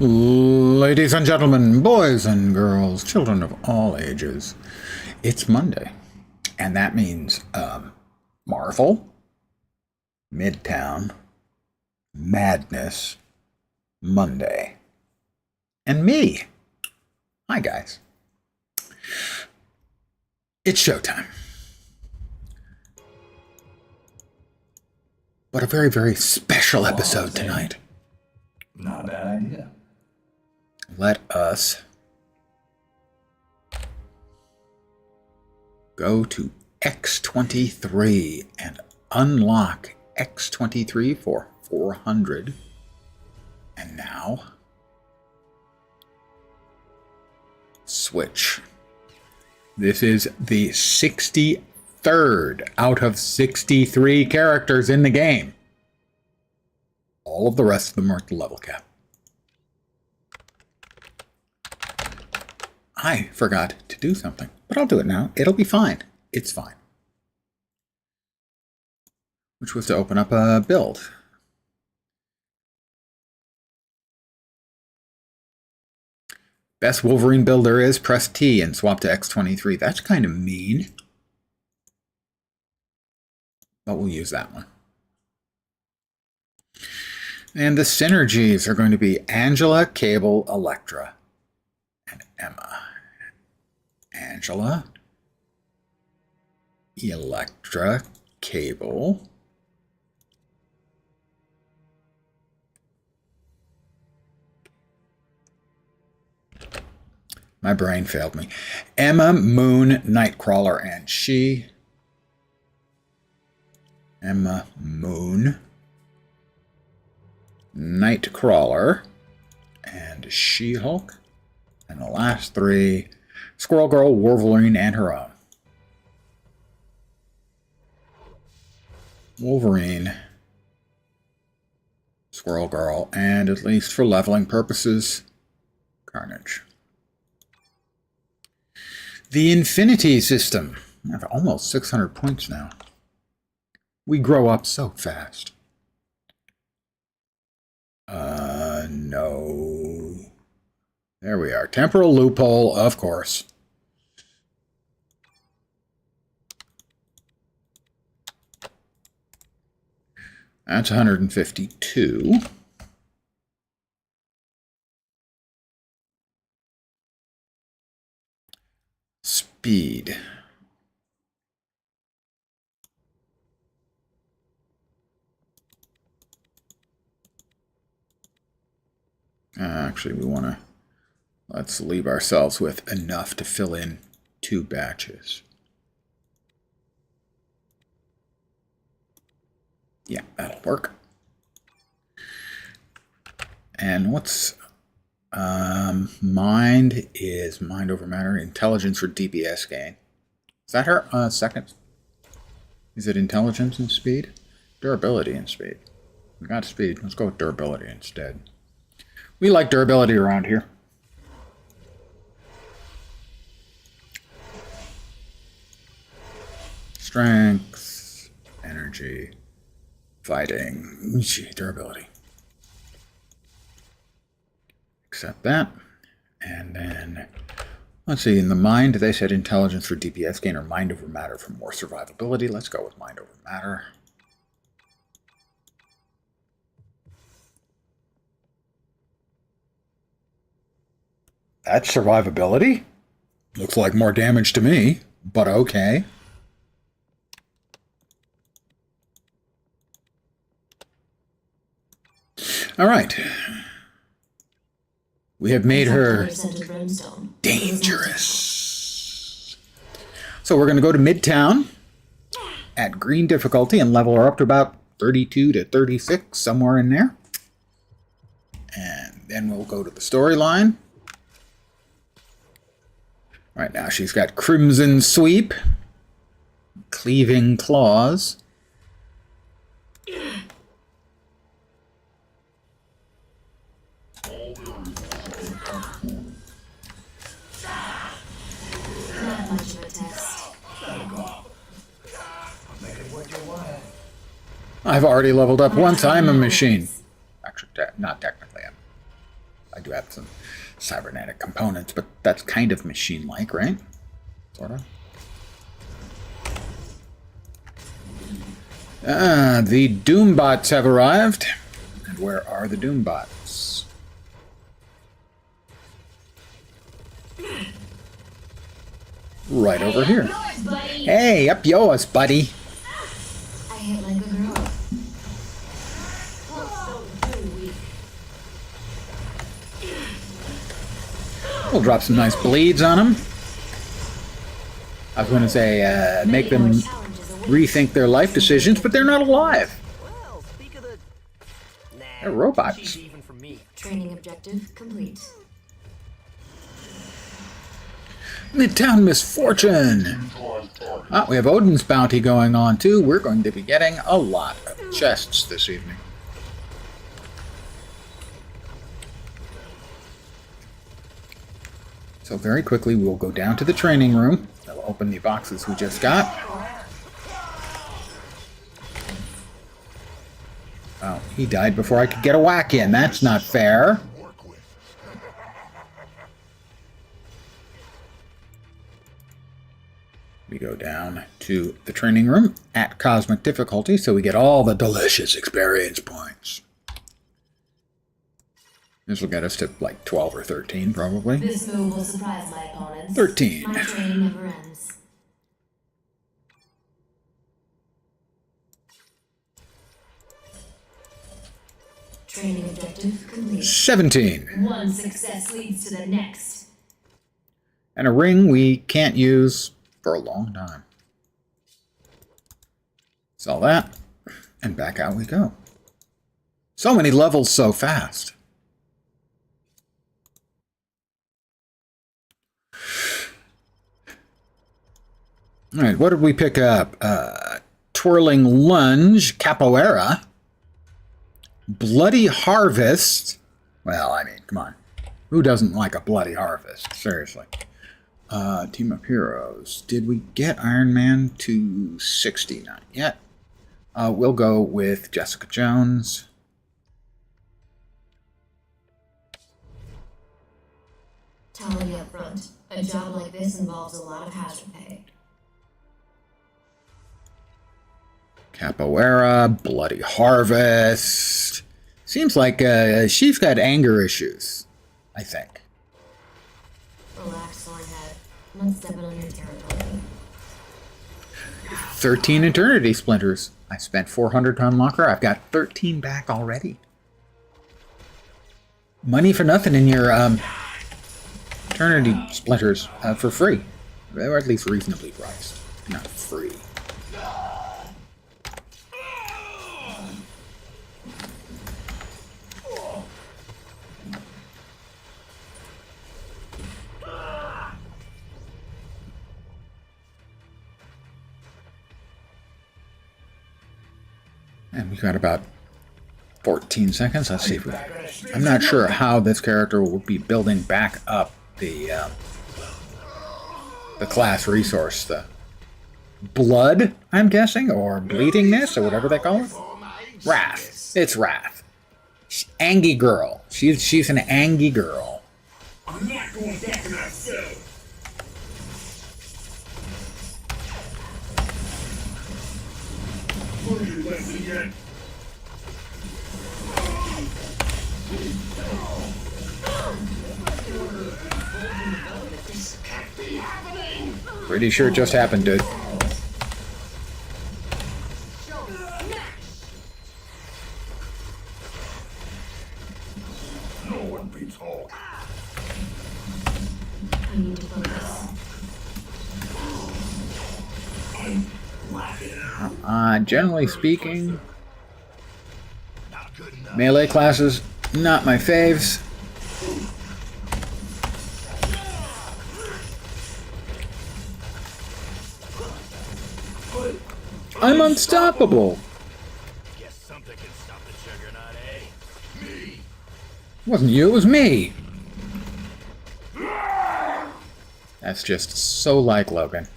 Ladies and gentlemen, boys and girls, children of all ages, it's Monday, and that means Marvel, Midtown, Madness, Monday, and me. Hi, guys. It's showtime. But a very, very special episode tonight. Not a bad idea. Let us go to X-23 and unlock X-23 for 400. And now, switch. This is the 63rd out of 63 characters in the game. All of the rest of them are at the level cap. I forgot to do something, but I'll do it now. It'll be fine. It's fine. Which was to open up a build. Best Wolverine build there is, press T and swap to X-23. That's kind of mean. But we'll use that one. And the synergies are going to be Angela, Cable, Elektra, and Emma. Angela, Elektra, Cable, my brain failed me. Emma, Moon, Nightcrawler, and she. Emma, Moon, Nightcrawler, and She-Hulk. And the last three, Squirrel Girl, Wolverine, and her own. Wolverine, Squirrel Girl, and at least for leveling purposes, Carnage. The Infinity System. I have almost 600 points now. We grow up so fast. No. There we are. Temporal loophole, of course. That's 152. Speed. Actually, we want to, let's leave ourselves with enough to fill in 2 batches. Yeah, that'll work. And what's mind is mind over matter, intelligence for DPS gain. Is that her second? Is it intelligence and speed? Durability and speed. We got speed. Let's go with durability instead. We like durability around here. Strength, energy, fighting, durability. Accept that. And then, let's see, in the mind, they said intelligence for DPS gain or mind over matter for more survivability. Let's go with mind over matter. That's survivability. Looks like more damage to me, but okay. All right. We have made her dangerous. So we're going to go to Midtown at green difficulty and level her up to about 32 to 36, somewhere in there. And then we'll go to the storyline. Right now she's got Crimson Sweep, Cleaving Claws, I've already leveled up once. I'm a machine. Actually, not technically. I do have some cybernetic components, but that's kind of machine-like, right? Sort of. The Doombots have arrived. And where are the Doombots? Right over here. Hey, up yours, buddy. I hit like a girl. We'll drop some nice bleeds on them. I was going to say, make them rethink their life decisions, but they're not alive. Well, speak of the... Nah, They're robots. she's even for me. Training objective complete. Midtown Misfortune. Ah, we have Odin's Bounty going on, too. We're going to be getting a lot of chests this evening. So very quickly, we'll go down to the training room. They'll open the boxes we just got. Oh, he died before I could get a whack in. That's not fair. We go down to the training room at Cosmic Difficulty, so we get all the delicious experience points. This will get us to like 12 or 13, probably. This move will surprise my opponents. 13. My training never ends. Training objective complete. 17. One success leads to the next. And a ring we can't use for a long time. Sell that, and back out we go. So many levels so fast. All right, what did we pick up? Twirling Lunge, Capoeira, Bloody Harvest. Well, I mean, come on. Who doesn't like a Bloody Harvest? Seriously. Team of Heroes. Did we get Iron Man to 60? Not yet. We'll go with Jessica Jones. Telling you up front, a job like this involves a lot of hazard pay. Capoeira, Bloody Harvest. Seems like she's got anger issues, I think. Relax, Thornhead. I'm not stepping on your territory. 13 Eternity Splinters. I spent 400 to unlock her. I've got 13 back already. Money for nothing in your Eternity Splinters for free. Or at least reasonably priced. Not free. And we've got about 14 seconds. Let's see if we... I'm not sure how this character will be building back up the class resource. The blood, I'm guessing, or bleedingness, or whatever they call it. Wrath. It's Wrath. Angie girl. She's an Angie girl. I'm not going back in that cell. Learn your lesson yet? This can't be happening. Pretty sure it just happened, dude. No one beats Hulk. I need to focus. I'm laughing. Generally speaking, Not good enough. melee classes, not my faves. I'm unstoppable. Guess something can stop the juggernaut, eh? Me. It wasn't you, it was me. That's just so like Logan.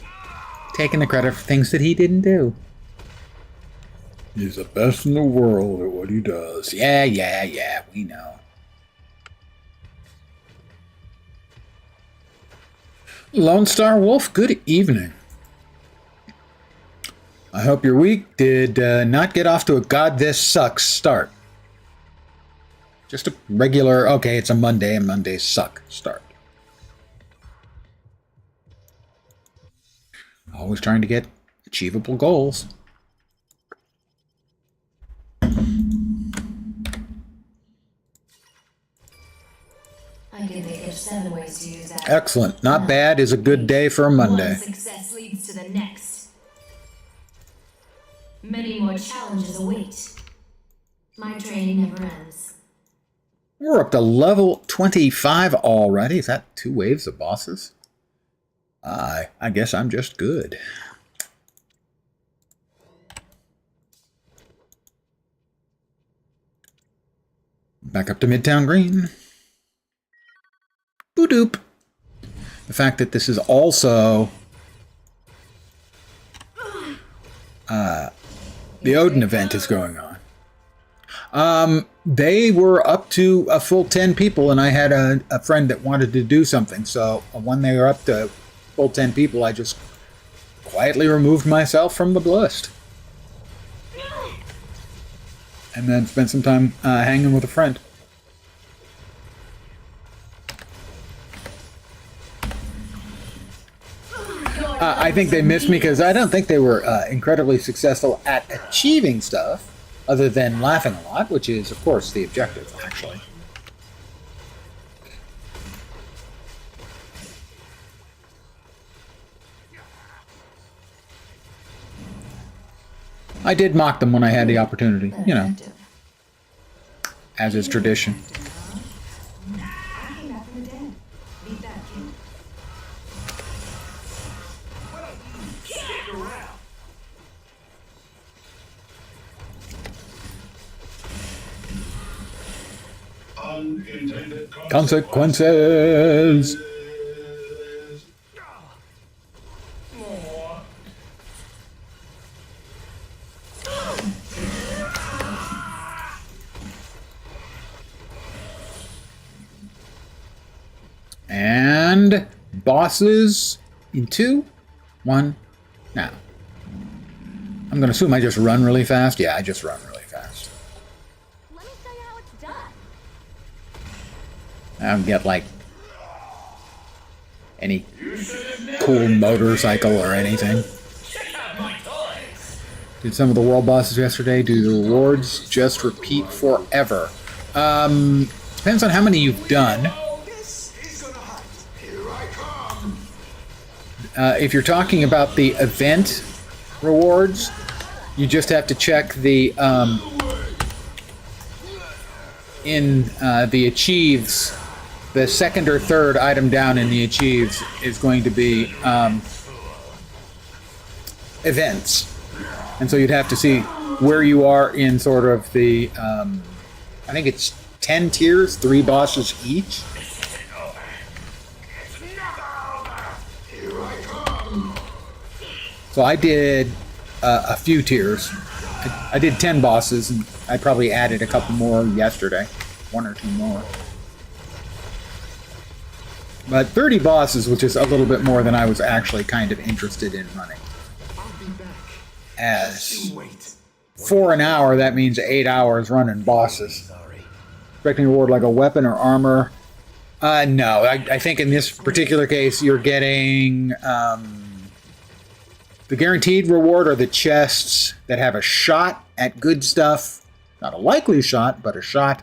Taking the credit for things that he didn't do. He's the best in the world at what he does. Yeah, we know. Lone Star Wolf, good evening. I hope your week did not get off to a God this sucks start. Just a regular, okay, it's a Monday and Mondays suck start. Always trying to get achievable goals. I can think of 7 ways to use that. Excellent. Not bad is a good day for a Monday. One success leads to the next. Many more challenges await. My training never ends. We're up to level 25 already. Is that 2 waves of bosses? I guess I'm just good. Back up to Midtown Green. Boo-doop. The fact that this is also the Odin event is going on. They were up to a full 10 people, and I had a friend that wanted to do something. So when they were up to full 10 people, I just quietly removed myself from the list. And then spent some time hanging with a friend. I think they missed me because I don't think they were incredibly successful at achieving stuff other than laughing a lot, which is, of course, the objective, actually. I did mock them when I had the opportunity, you know, as is tradition. Unintended Consequences! And bosses in 2, 1, now. I'm going to assume I just run really fast. Yeah, I just run really fast. Let me show you how it's done. I don't get, like, any cool motorcycle or anything. Did some of the world bosses yesterday. Do the rewards just repeat forever? Depends on how many you've done. If you're talking about the event rewards, you just have to check the in the achieves. The second or third item down in the achieves is going to be events, and so you'd have to see where you are in sort of the. I think it's 10 tiers, 3 bosses each. So I did a few tiers. I did 10 bosses, and I probably added a couple more yesterday. 1 or 2 more. But 30 bosses, which is a little bit more than I was actually kind of interested in running. As for an hour, that means 8 hours running bosses. Expecting a reward like a weapon or armor. No, I think in this particular case, you're getting... the guaranteed reward are the chests that have a shot at good stuff. Not a likely shot, but a shot.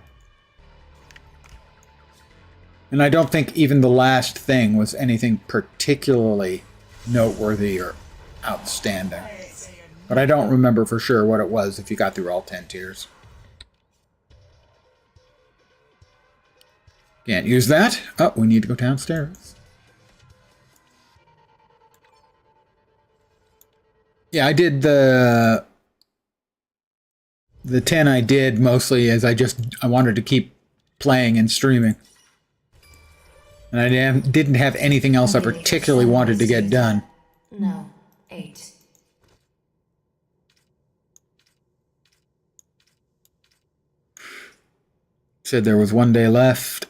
And I don't think even the last thing was anything particularly noteworthy or outstanding. But I don't remember for sure what it was if you got through all 10 tiers. Can't use that. Oh, we need to go downstairs. Yeah, I did the 10 I did mostly as I wanted to keep playing and streaming. And I didn't have anything else I particularly wanted to get done. No, 8. Said there was 1 day left.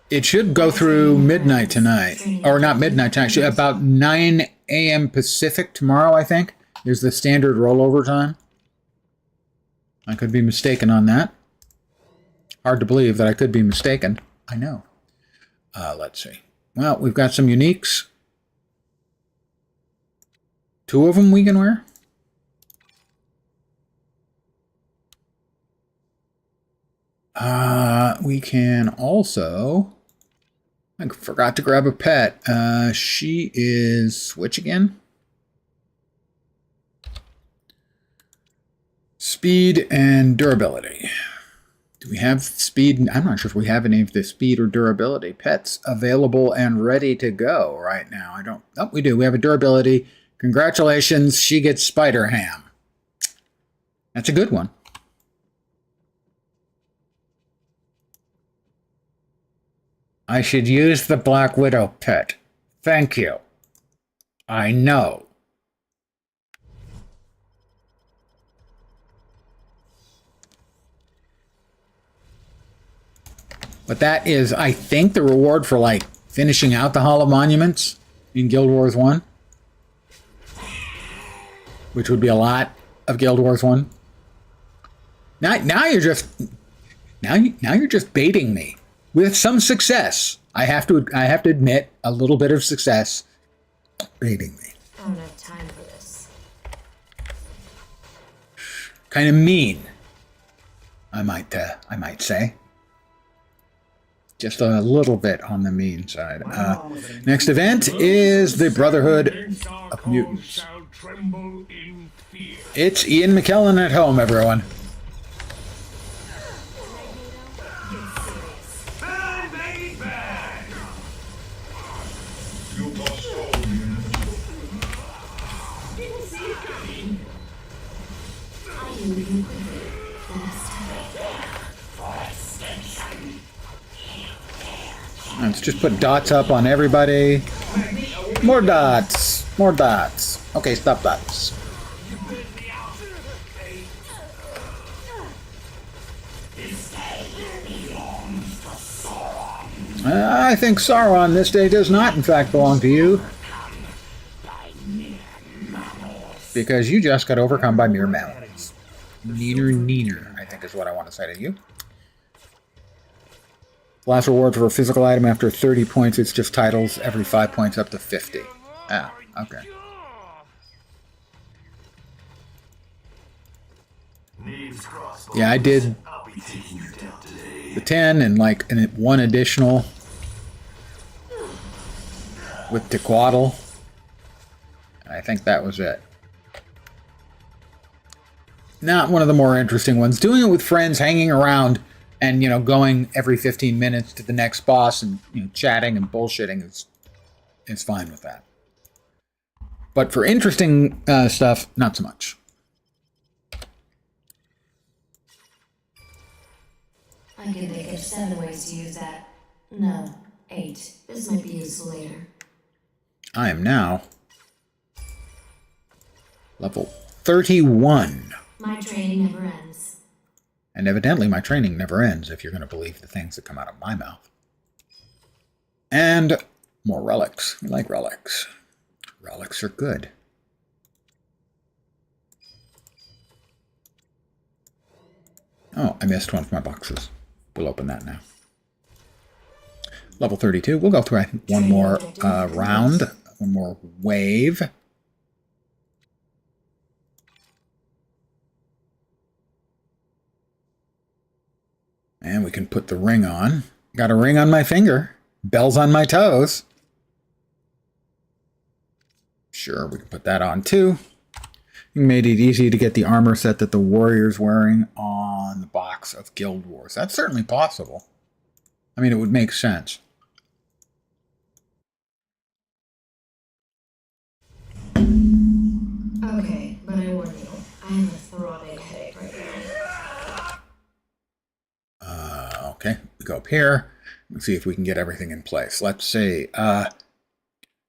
It should go through midnight tonight. Or not midnight tonight, actually, about 9 a.m. Pacific tomorrow, I think. There's the standard rollover time. I could be mistaken on that. Hard to believe that I could be mistaken. I know. Let's see. Well, we've got some uniques. 2 of them we can wear. We can also... I forgot to grab a pet. She is Switch again. Speed and durability. Do we have speed? I'm not sure if we have any of the speed or durability pets available and ready to go right now. I don't... Oh, we do. We have a durability. Congratulations. She gets Spider Ham. That's a good one. I should use the Black Widow pet. Thank you. I know. But that is, I think, the reward for, like, finishing out the Hall of Monuments in Guild Wars 1. Which would be a lot of Guild Wars 1. Now you're just... Now you're just baiting me. With some success. I have to admit, a little bit of success baiting me. I don't have time for this. Kind of mean. I might say. Just a little bit on the mean side. Next event is the Brotherhood of Mutants. It's Ian McKellen at home, everyone. Let's just put dots up on everybody. More dots. More dots. Okay, stop dots. I think Sauron this day does not, in fact, belong to you. Because you just got overcome by mere mammals. Neener, I think is what I want to say to you. Last reward for a physical item after 30 points, it's just titles every 5 points up to 50. Ah, okay. Yeah, I did the 10 and like one additional with Tequatl. I think that was it. Not one of the more interesting ones. Doing it with friends, hanging around, and, you know, going every 15 minutes to the next boss and, you know, chatting and bullshitting is fine with that. But for interesting stuff, not so much. I can think of 7 ways to use that. No, 8. This might be useful later. I am now level 31. My training never ends. And evidently my training never ends, if you're going to believe the things that come out of my mouth. And more relics. We like relics. Relics are good. Oh, I missed one of my boxes. We'll open that now. Level 32. We'll go through, I think, one more round. One more wave. And we can put the ring on. Got a ring on my finger. Bells on my toes. Sure, we can put that on too. We made it easy to get the armor set that the warrior's wearing on the box of Guild Wars. That's certainly possible. I mean, it would make sense. Okay, but I warn you, I have a throbbing headache right now. Okay, we go up here. Let's see if we can get everything in place. Let's see.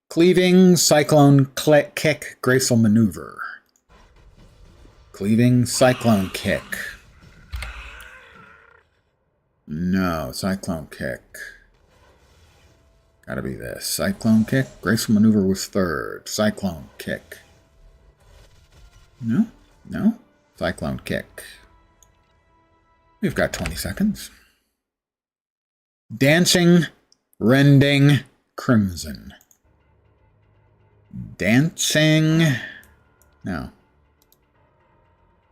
Cleaving, Cyclone, Kick, Graceful Maneuver. Cleaving, Cyclone Kick. No, Cyclone Kick. Gotta be this. Cyclone kick. Graceful maneuver was third. Cyclone kick. No? No? Cyclone kick. We've got 20 seconds. Dancing, rending, crimson. Dancing. No.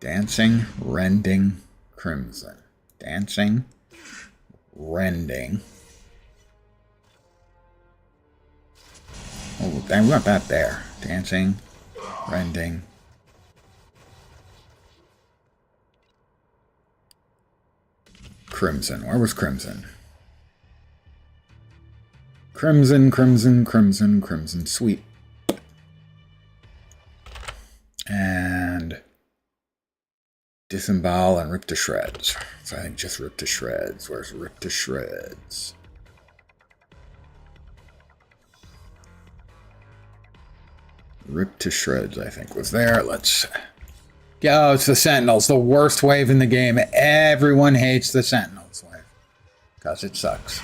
Dancing, rending, crimson. Dancing, rending. Oh, damn, we got that there. Dancing, rending. Crimson. Where was crimson? Crimson, crimson, crimson, crimson. Sweet. And disembowel and rip to shreds. So I think just rip to shreds. Where's rip to shreds? Rip to shreds, I think, was there. Let's... Oh, it's the Sentinels. The worst wave in the game. Everyone hates the Sentinels wave. Because it sucks.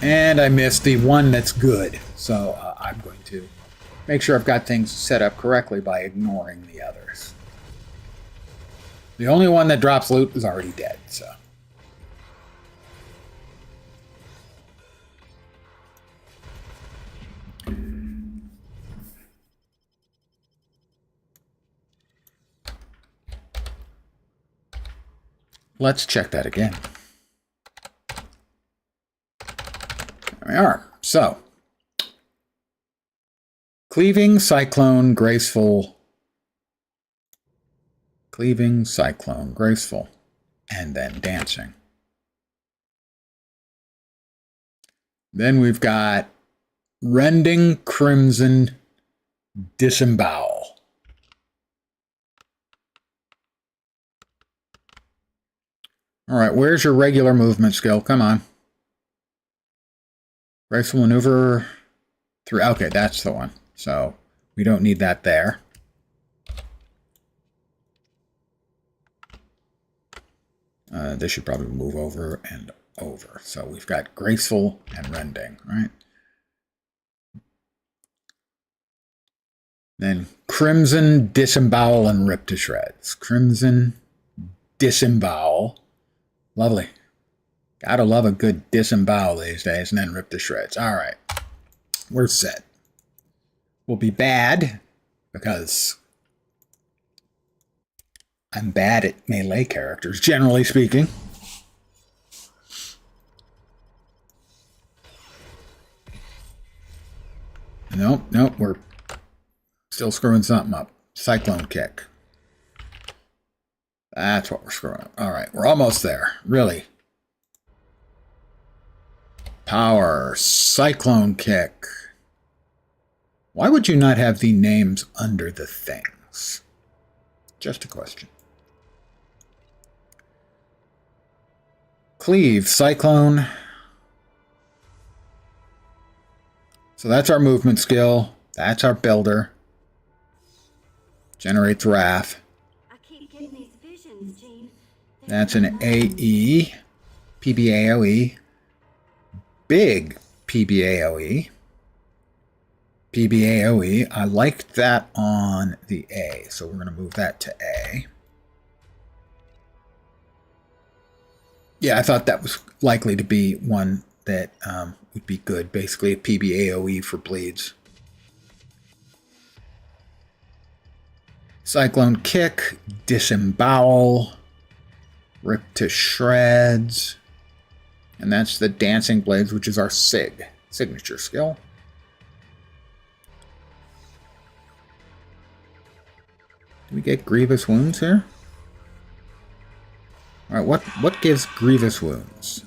And I missed the one that's good. So I'm going to make sure I've got things set up correctly by ignoring the others. The only one that drops loot is already dead, so... Let's check that again. There we are. So, cleaving, cyclone, graceful. Cleaving, cyclone, graceful. And then dancing. Then we've got rending, crimson, disembowel. All right, where's your regular movement skill? Come on. Graceful maneuver 3. Okay, that's the one. So we don't need that there. This should probably move over and over. So we've got graceful and rending, right? Then crimson, disembowel, and rip to shreds. Crimson, disembowel. Lovely. Gotta love a good disembowel these days, and then rip to shreds. All right. We're set. We'll be bad, because I'm bad at melee characters, generally speaking. Nope, we're still screwing something up. Cyclone kick. That's what we're screwing up. All right, we're almost there. Really. Power. Cyclone kick. Why would you not have the names under the things? Just a question. Cleave. Cyclone. So that's our movement skill. That's our builder. Generates wrath. That's an AE, PBAOE, big PBAOE, PBAOE. I liked that on the A, so we're going to move that to A. Yeah, I thought that was likely to be one that would be good. Basically, a PBAOE for bleeds. Cyclone kick, disembowel. Rip to shreds. And that's the dancing blades, which is our signature skill. Do we get grievous wounds here? All right, what gives grievous wounds?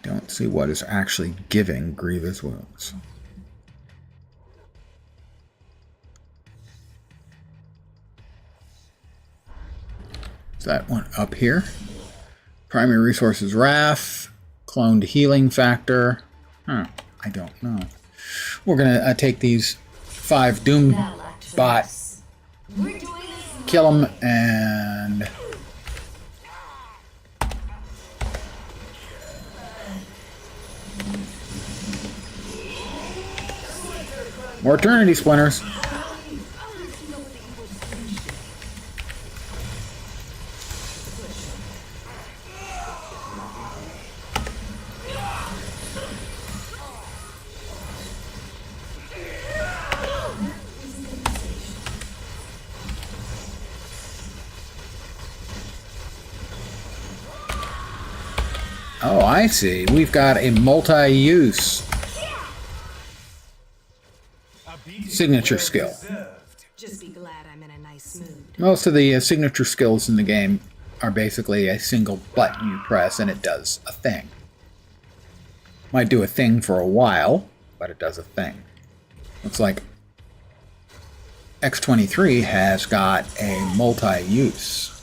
Don't see what is actually giving grievous wounds. Is that one up here? Primary resources wrath, cloned healing factor. I don't know. We're gonna take these 5 Doom That lacked bot, finesse. We're doing this. kill them, and more Eternity Splinters. Oh, I see. We've got a multi-use signature skill. Just be glad I'm in a nice mood. Most of the signature skills in the game are basically a single button you press and it does a thing. Might do a thing for a while, but it does a thing. Looks like X-23 has got a multi-use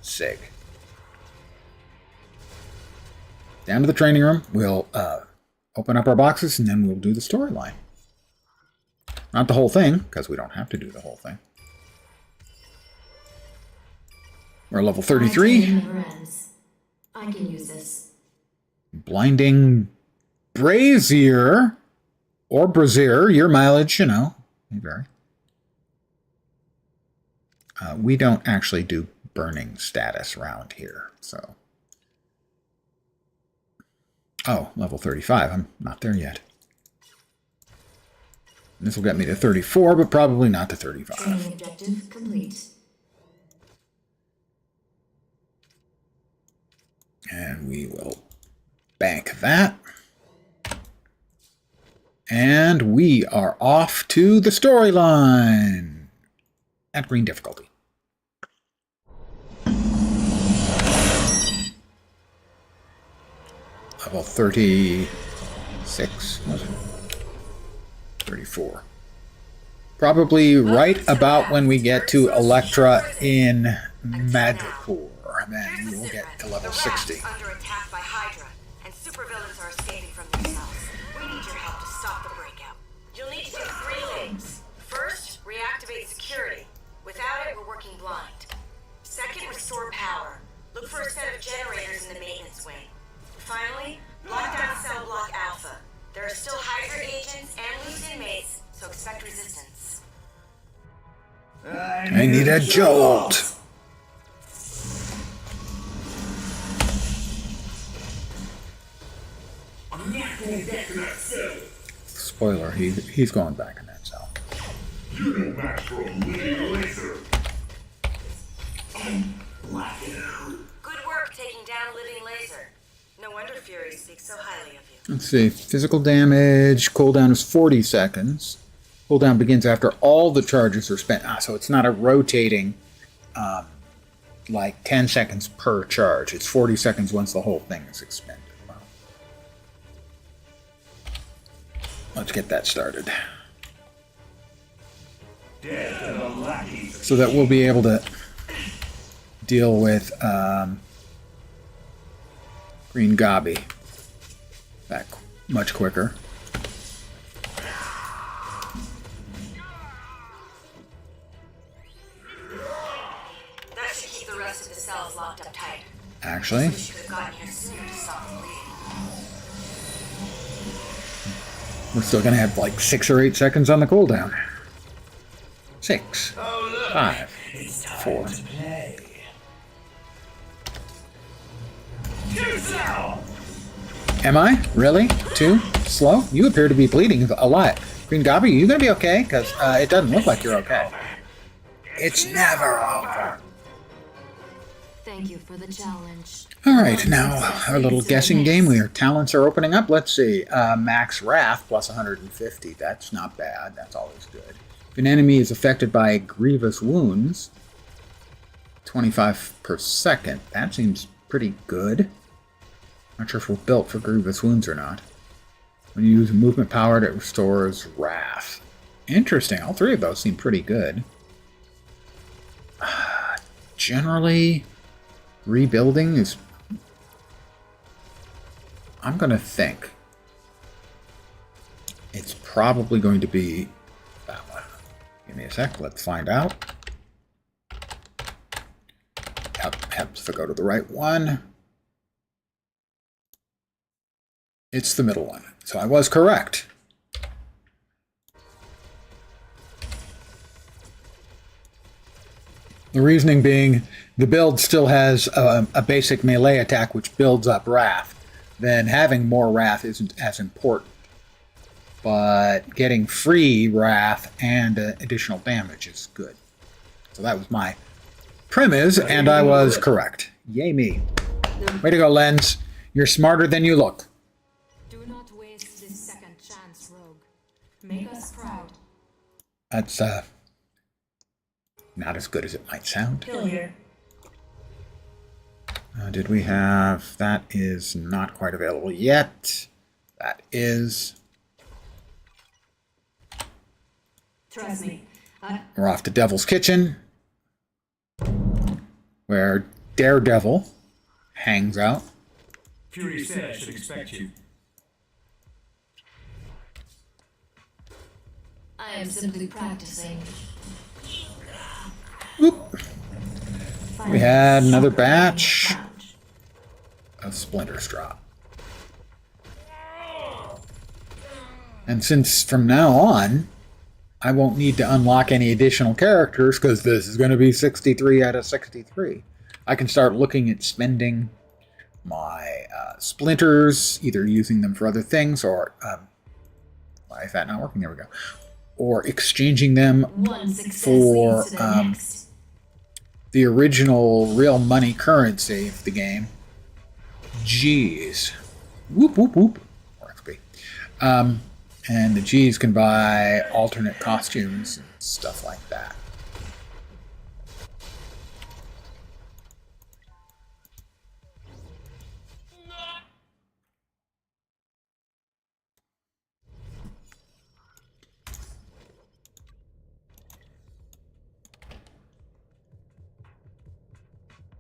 sig. Down to the training room. We'll open up our boxes and then we'll do the storyline. Not the whole thing, because we don't have to do the whole thing. We're level My training 33. never ends. I can use this. Blinding Brazier. Or Brazier. Your mileage, you know, may vary. We don't actually do burning status around here, so. Oh, level 35. I'm not there yet. This will get me to 34, but probably not to 35. Training objective complete. And we will bank that. And we are off to the storyline at green difficulty. Level 36, was it? 34. Probably right about when we get to Electra in Madripoor. Then we will get to level 60. Under attack by Hydra, and supervillains are escaping from their cells. We need your help to stop the breakout. You'll need to do 3 things. First, reactivate security. Without it, we're working blind. Second, restore power. Look for a set of generators in the maintenance wing. Finally, lock down cell block Alpha. There are still Hydra agents and loose inmates, so expect resistance. I need a jolt. I'm not going back in that cell. Spoiler, he's going back in that cell. You don't match for a living laser. I'm blacking out. Good work taking down Living Laser. No wonder Fury speaks so highly of you. Let's see. Physical damage. Cooldown is 40 seconds. Cooldown begins after all the charges are spent. So it's not a rotating, like 10 seconds per charge. It's 40 seconds once the whole thing is expended. Wow. Let's get that started. So that we'll be able to deal with Green Gobby back much quicker. That should keep the rest of the cells locked up tight. Actually, We should have gotten here sooner to stop the bleeding. we're still going to have like 6 or 8 seconds on the cooldown. 6, 5, 4. Am I? Really? Too slow? You appear to be bleeding a lot. Green Gobby, are you going to be okay? Because it doesn't look like you're okay. It's never over. Thank you for the challenge. Alright, now our little guessing game. Our talents are opening up. Let's see. Max Wrath plus 150. That's not bad. That's always good. If an enemy is affected by grievous wounds, 25 per second. That seems pretty good. Not sure if we're built for grievous wounds or not. When you use movement power, it restores Wrath. Interesting. All 3 of those seem pretty good. Generally, rebuilding is... I'm going to think. It's probably going to be that one. Give me a sec. Let's find out. Yep, helps to go to the right one. It's the middle one. So I was correct. The reasoning being, the build still has a basic melee attack which builds up Wrath. Then having more Wrath isn't as important. But getting free Wrath and additional damage is good. So that was my premise, and I was correct. Yay me. Way to go, Lens. You're smarter than you look. Do not waste this second chance, Rogue. Make us proud. That's, not as good as it might sound. Kill here. Did we have... That is not quite available yet. That is... Trust me. We're off to Devil's Kitchen, where Daredevil hangs out. Fury said I should expect you. I am simply practicing. Whoop. We had another batch of Splinters drop. And since from now on, I won't need to unlock any additional characters because this is going to be 63 out of 63. I can start looking at spending my Splinters, either using them for other things or... why is that not working? There we go. Or exchanging them for the original real money currency of the game. G's. Whoop, whoop, whoop. Or XP. And the G's can buy alternate costumes and stuff like that.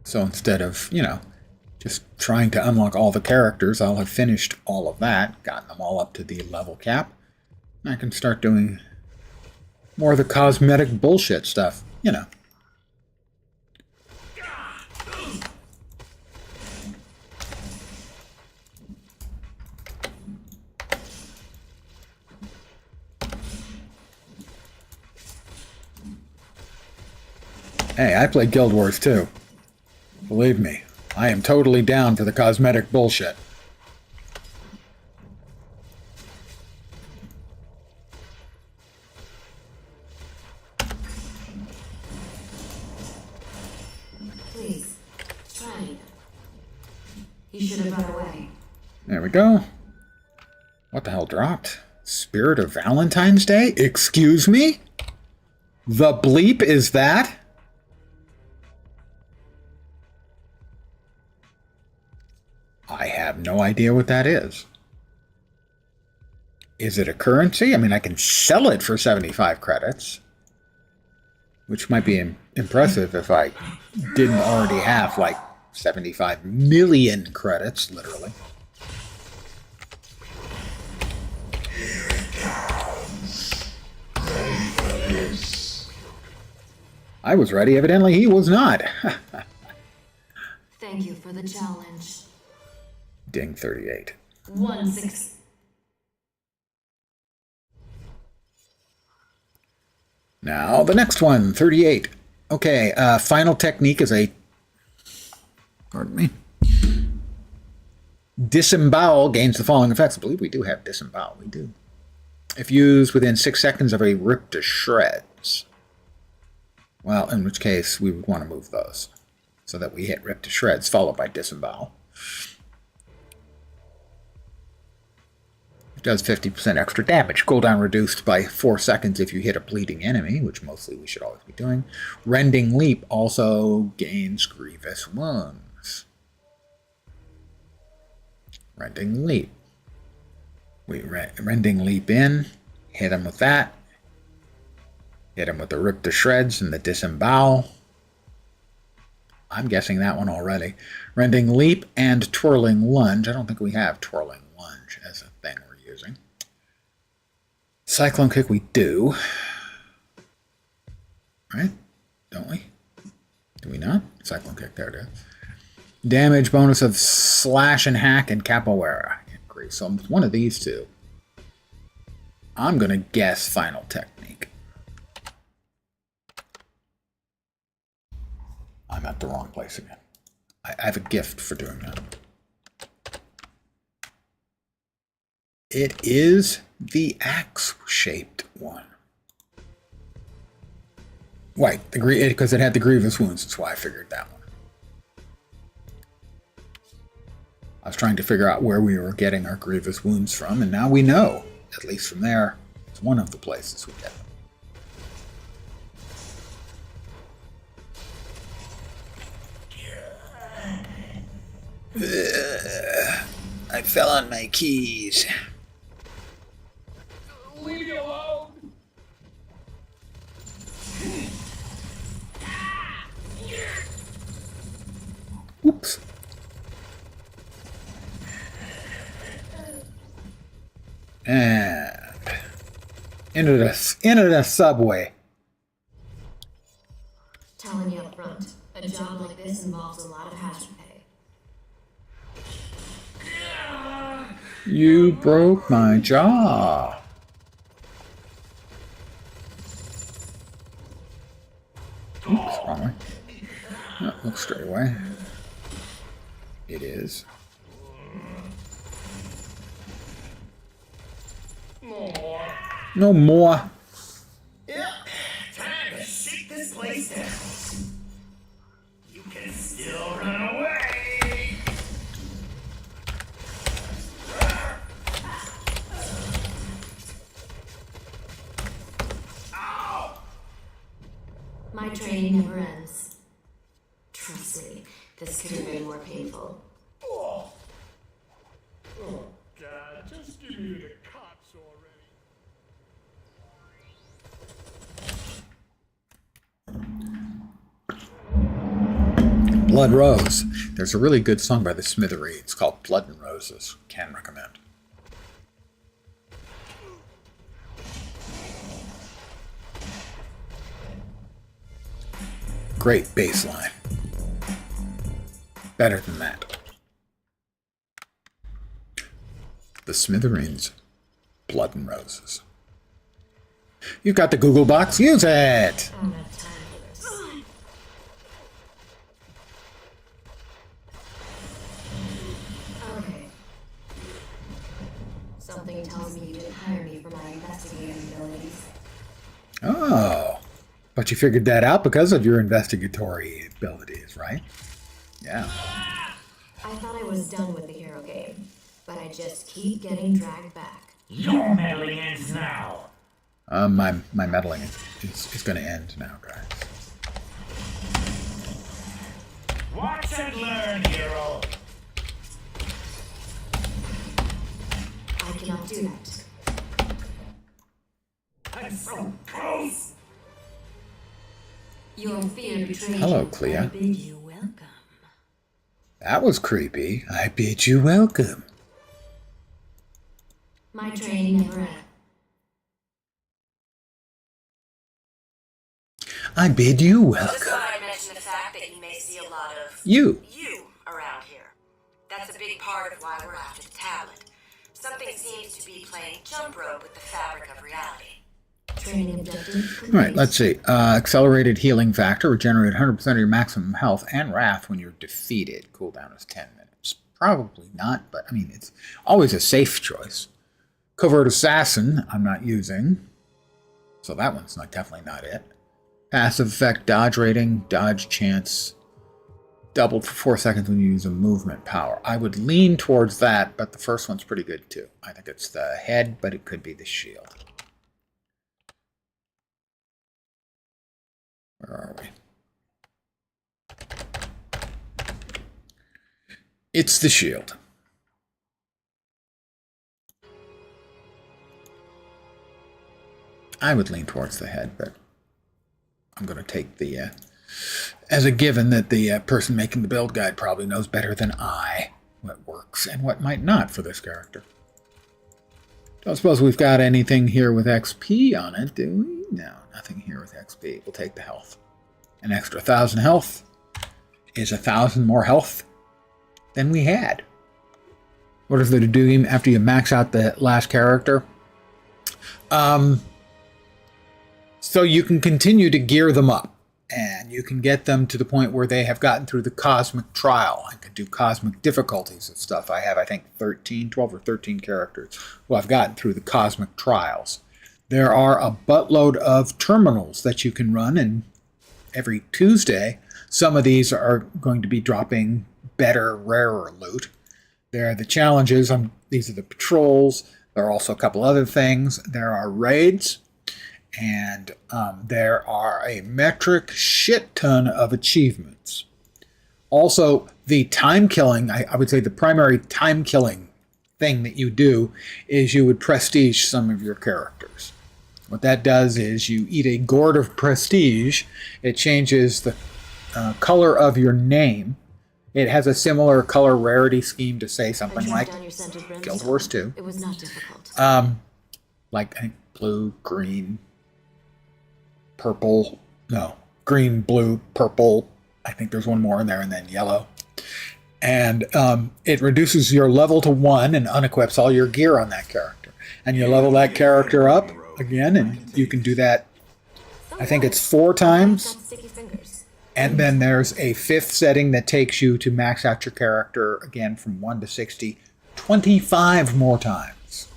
So instead of, just trying to unlock all the characters, I'll have finished all of that, gotten them all up to the level cap. And I can start doing more of the cosmetic bullshit stuff, Hey, I play Guild Wars too. Believe me, I am totally down for the cosmetic bullshit. Please, try. He should have run away. There we go. What the hell dropped? Spirit of Valentine's Day? Excuse me? The bleep is that? I have no idea what that is. Is it a currency? I mean, I can sell it for 75 credits. Which might be impressive if I didn't already have, 75 million credits, literally. I was ready. Evidently, he was not. Thank you for the challenge. Ding 38. 1-6. Now, the next one, 38. Okay, final technique is a... Pardon me. Disembowel gains the following effects. I believe we do have disembowel. We do. If used within 6 seconds of a rip to shreds. Well, in which case, we would want to move those. So that we hit rip to shreds, followed by disembowel. It does 50% extra damage. Cooldown reduced by 4 seconds if you hit a bleeding enemy, which mostly we should always be doing. Rending Leap also gains grievous wounds. Rending Leap. We Rending Leap in, hit him with that. Hit him with the Rip to Shreds and the Disembowel. I'm guessing that one already. Rending Leap and Twirling Lunge. I don't think we have Twirling Lunge as a thing we're using. Cyclone Kick we do. Right? Don't we? Do we not? Cyclone Kick, there it is. Damage bonus of Slash and Hack and Capoeira. Increase. So one of these two. I'm going to guess Final Technique. I'm at the wrong place again. I have a gift for doing that. It is the axe-shaped one. Right, because it had the grievous wounds. That's why I figured that one. I was trying to figure out where we were getting our grievous wounds from, and now we know. At least from there, it's one of the places we get them. I fell on my keys. Leave me alone! Oops. And into the subway. Telling you up front, a job like this involves a lot of hazard pay. You broke my jaw. Oops, wrong way. No, look straight away. It is. No more. Yep. Time to shake this place down. You can still run away. Ow! My training never ends. Trust me, this could have been more painful. Oh, God, just give me the cops already. Blood Rose. There's a really good song by the Smithereens called Blood and Roses. Can recommend. Great bass line. Better than that. The Smithereens. Blood and Roses. You've got the Google box. Use it! I don't have time for this. Okay. Something tells me you didn't hire me for my investigating abilities. Oh. But you figured that out because of your investigatory abilities, right? Yeah. I thought I was done with the hero game, but I just keep getting dragged back. Your meddling ends now. My meddling is going to end now, guys. Watch and learn, hero. I cannot do that. I'm so close. Your fear betrayed Hello, you. Clea. I bid you welcome. That was creepy. I bid you welcome. My training never ends. I bid you Just welcome. thought I'd mention the fact that you may see a lot of You. around here. That's a big part of why we're after the tablet. Something seems to be playing jump rope with the fabric of reality. Training objective complete. All right, let's see. Accelerated healing factor. Regenerate 100% of your maximum health and wrath when you're defeated. Cooldown is 10 minutes. Probably not, but I mean, it's always a safe choice. Covert Assassin, I'm not using. So that one's definitely not it. Passive effect, dodge rating, dodge chance. Doubled for 4 seconds when you use a movement power. I would lean towards that, but the first one's pretty good too. I think it's the head, but it could be the shield. Where are we? It's the shield. I would lean towards the head, but I'm going to take the, as a given that the person making the build guide probably knows better than I what works and what might not for this character. Don't suppose we've got anything here with XP on it, do we? No, nothing here with XP. We'll take the health. An extra 1,000 health is 1,000 more health than we had. What does it do after you max out the last character? So you can continue to gear them up, and you can get them to the point where they have gotten through the cosmic trial and can do cosmic difficulties and stuff. I have, I think, 12 or 13 characters who have gotten through the cosmic trials. There are a buttload of terminals that you can run, and every Tuesday, some of these are going to be dropping better, rarer loot. There are the challenges. These are the patrols. There are also a couple other things. There are raids. And there are a metric shit ton of achievements. Also, the time killing, I would say the primary time killing thing that you do is you would prestige some of your characters. What that does is you eat a gourd of prestige. It changes the color of your name. It has a similar color rarity scheme to say something like Guild Wars 2. It was not difficult. Like I think blue, green, purple, no, green, blue, purple. I think there's one more in there, and then yellow. And it reduces your level to 1 and unequips all your gear on that character. And you level that character up again, and you can do that, I think it's 4 times. And then there's a 5th setting that takes you to max out your character again from 1 to 60, 25 more times.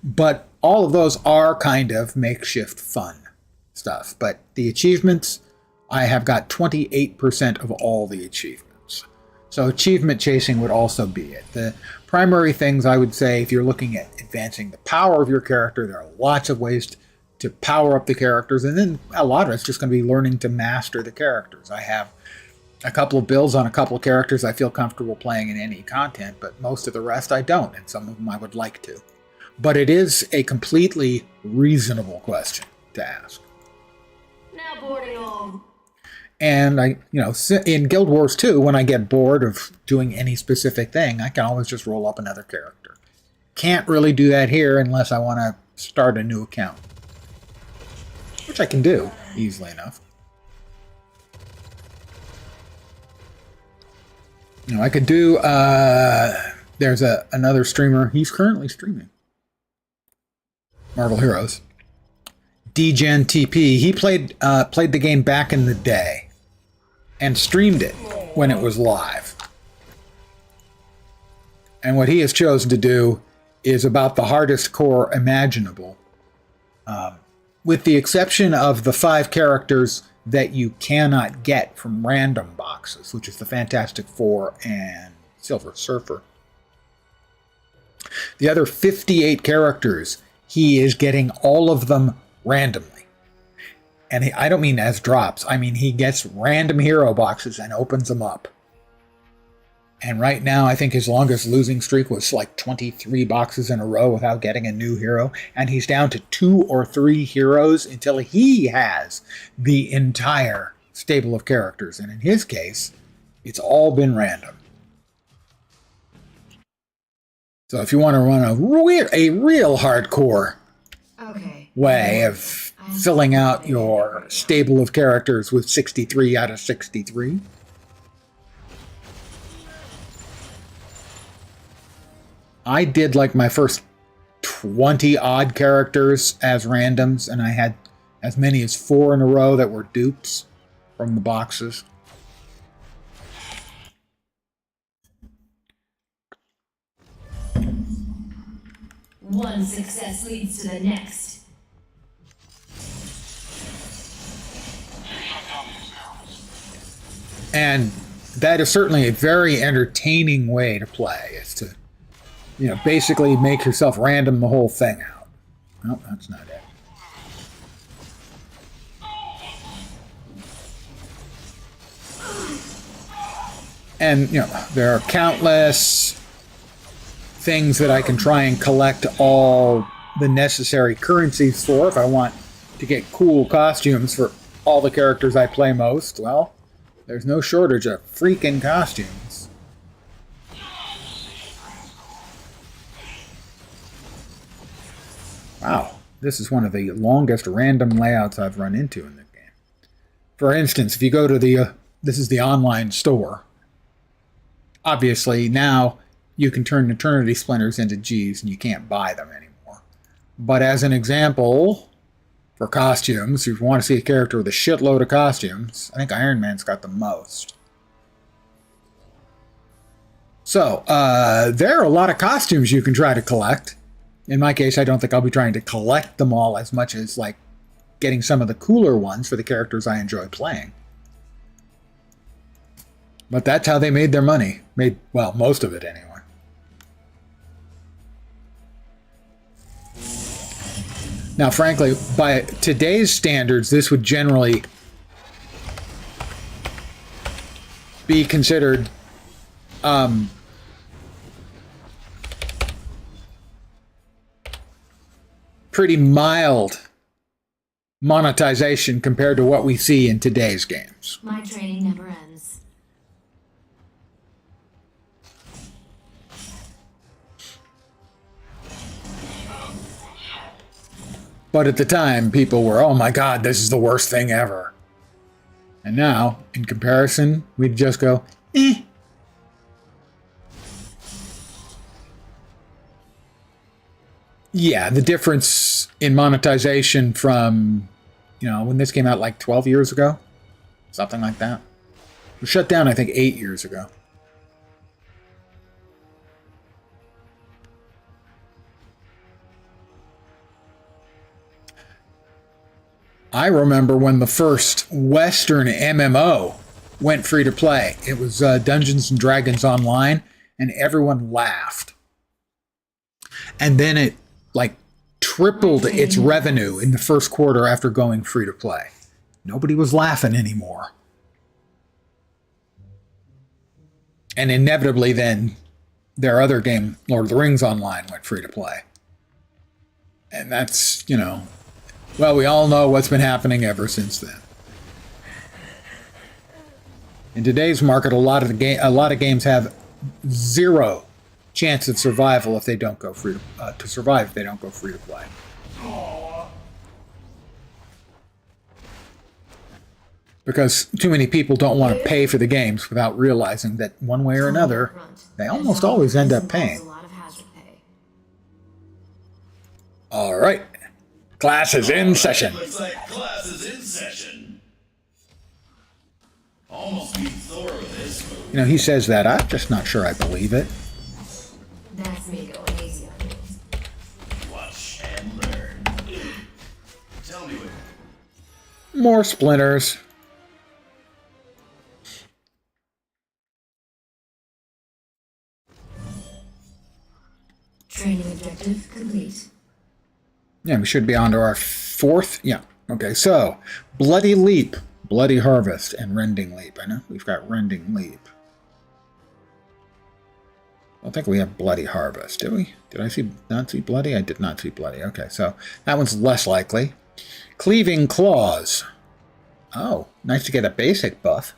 But all of those are kind of makeshift fun stuff. But the achievements, I have got 28% of all the achievements. So achievement chasing would also be it. The primary things I would say, if you're looking at advancing the power of your character, there are lots of ways to power up the characters, and then a lot of it's just going to be learning to master the characters. I have a couple of builds on a couple of characters I feel comfortable playing in any content, but most of the rest I don't, and some of them I would like to. But it is a completely reasonable question to ask. Now boarding home. And in Guild Wars 2, when I get bored of doing any specific thing, I can always just roll up another character. Can't really do that here unless I want to start a new account, which I can do easily enough. I could do, there's another streamer, he's currently streaming Marvel Heroes. DGen TP, he played the game back in the day and streamed it when it was live. And what he has chosen to do is about the hardest core imaginable, with the exception of the 5 characters that you cannot get from random boxes, which is the Fantastic Four and Silver Surfer. The other 58 characters, he is getting all of them randomly. And I don't mean as drops. I mean he gets random hero boxes and opens them up. And right now, I think his longest losing streak was like 23 boxes in a row without getting a new hero. And he's down to 2 or 3 heroes until he has the entire stable of characters. And in his case, it's all been random. So if you want to run a real hardcore way of filling out your stable of characters with 63 out of 63... I did like my first 20 odd characters as randoms, and I had as many as 4 in a row that were dupes from the boxes. One success leads to the next. And that is certainly a very entertaining way to play, is to basically make yourself random the whole thing out. Nope, that's not it. And, there are countless things that I can try and collect all the necessary currencies for if I want to get cool costumes for all the characters I play most. Well, there's no shortage of freaking costumes. Wow, this is one of the longest random layouts I've run into in the game. For instance, if you go to the, this is the online store. Obviously, now you can turn Eternity Splinters into Gs and you can't buy them anymore. But as an example, for costumes, if you want to see a character with a shitload of costumes, I think Iron Man's got the most. So, there are a lot of costumes you can try to collect. In my case, I don't think I'll be trying to collect them all as much as, like, getting some of the cooler ones for the characters I enjoy playing. But that's how they made their money. Made, well, most of it anyway. Now, frankly, by today's standards, this would generally be considered pretty mild monetization compared to what we see in today's games. My training never ends. But at the time, people were, oh my god, this is the worst thing ever. And now, in comparison, we'd just go, eh. Yeah, the difference in monetization from, you know, when this came out like 12 years ago, something like that. It was shut down, I think, 8 years ago. I remember when the first Western MMO went free to play. It was Dungeons and Dragons Online, and everyone laughed. And then it, like, tripled its revenue in the first quarter after going free to play. Nobody was laughing anymore. And inevitably then, their other game, Lord of the Rings Online, went free to play. And that's, you know, well, we all know what's been happening ever since then. In today's market, a lot of games have zero chance of survival if they don't go free to survive if they don't go free to play. Because too many people don't want to pay for the games without realizing that one way or another, they almost always end up paying. All right. Class is in session. Looks like class is in session. Almost beat Thor with this move. You know, he says that. I'm just not sure I believe it. That's me going easy on you. Watch and learn. Tell me what. More splinters. Training objective complete. Yeah, we should be on to our fourth. Yeah. Okay, so Bloody Leap, Bloody Harvest, and Rending Leap. I know we've got Rending Leap. I don't think we have Bloody Harvest, do we? Did I not see Bloody? I did not see Bloody. Okay, so that one's less likely. Cleaving Claws. Oh, nice to get a basic buff.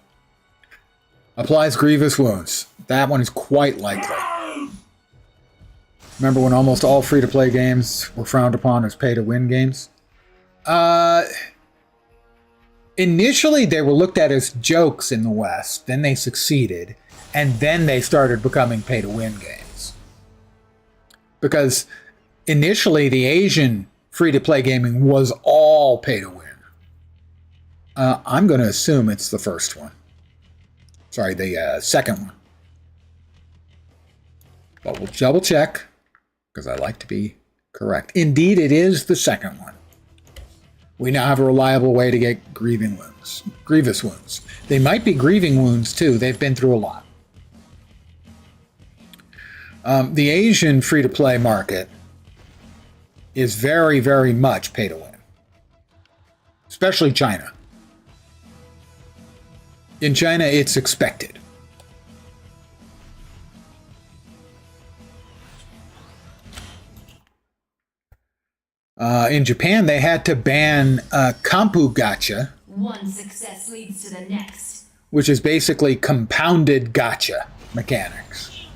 Applies Grievous Wounds. That one is quite likely. Remember when almost all free-to-play games were frowned upon as pay-to-win games? Initially, they were looked at as jokes in the West. Then they succeeded. And then they started becoming pay-to-win games. Because initially, the Asian free-to-play gaming was all pay-to-win. I'm going to assume it's the first one. Sorry, the second one. But we'll double-check. Because I like to be correct. Indeed, it is the second one. We now have a reliable way to get grievous wounds. They might be grieving wounds, too. They've been through a lot. The Asian free-to-play market is very, very much pay-to-win. Especially China. In China, it's expected. In Japan, they had to ban Kampu Gacha. One success leads to the next. Which is basically compounded gacha mechanics.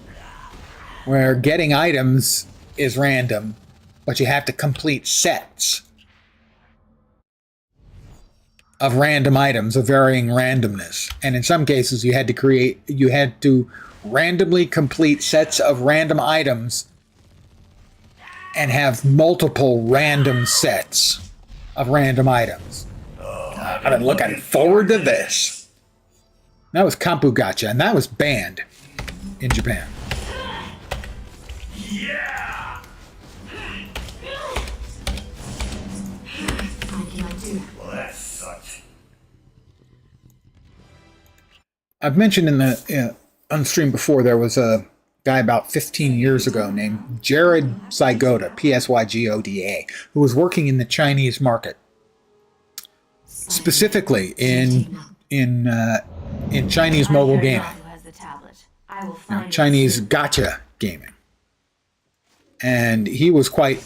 Where getting items is random, but you have to complete sets of random items of varying randomness. And in some cases, you had to randomly complete sets of random items and have multiple random sets of random items. I've been looking forward to this. That was Kampu Gacha, and that was banned in Japan. Yeah! I cannot do. Well, that sucked. I've mentioned in the on stream before, there was a guy about 15 years ago named Jared Psygoda, Psygoda, who was working in the Chinese market, specifically in Chinese mobile gaming, Chinese gacha gaming. And he was quite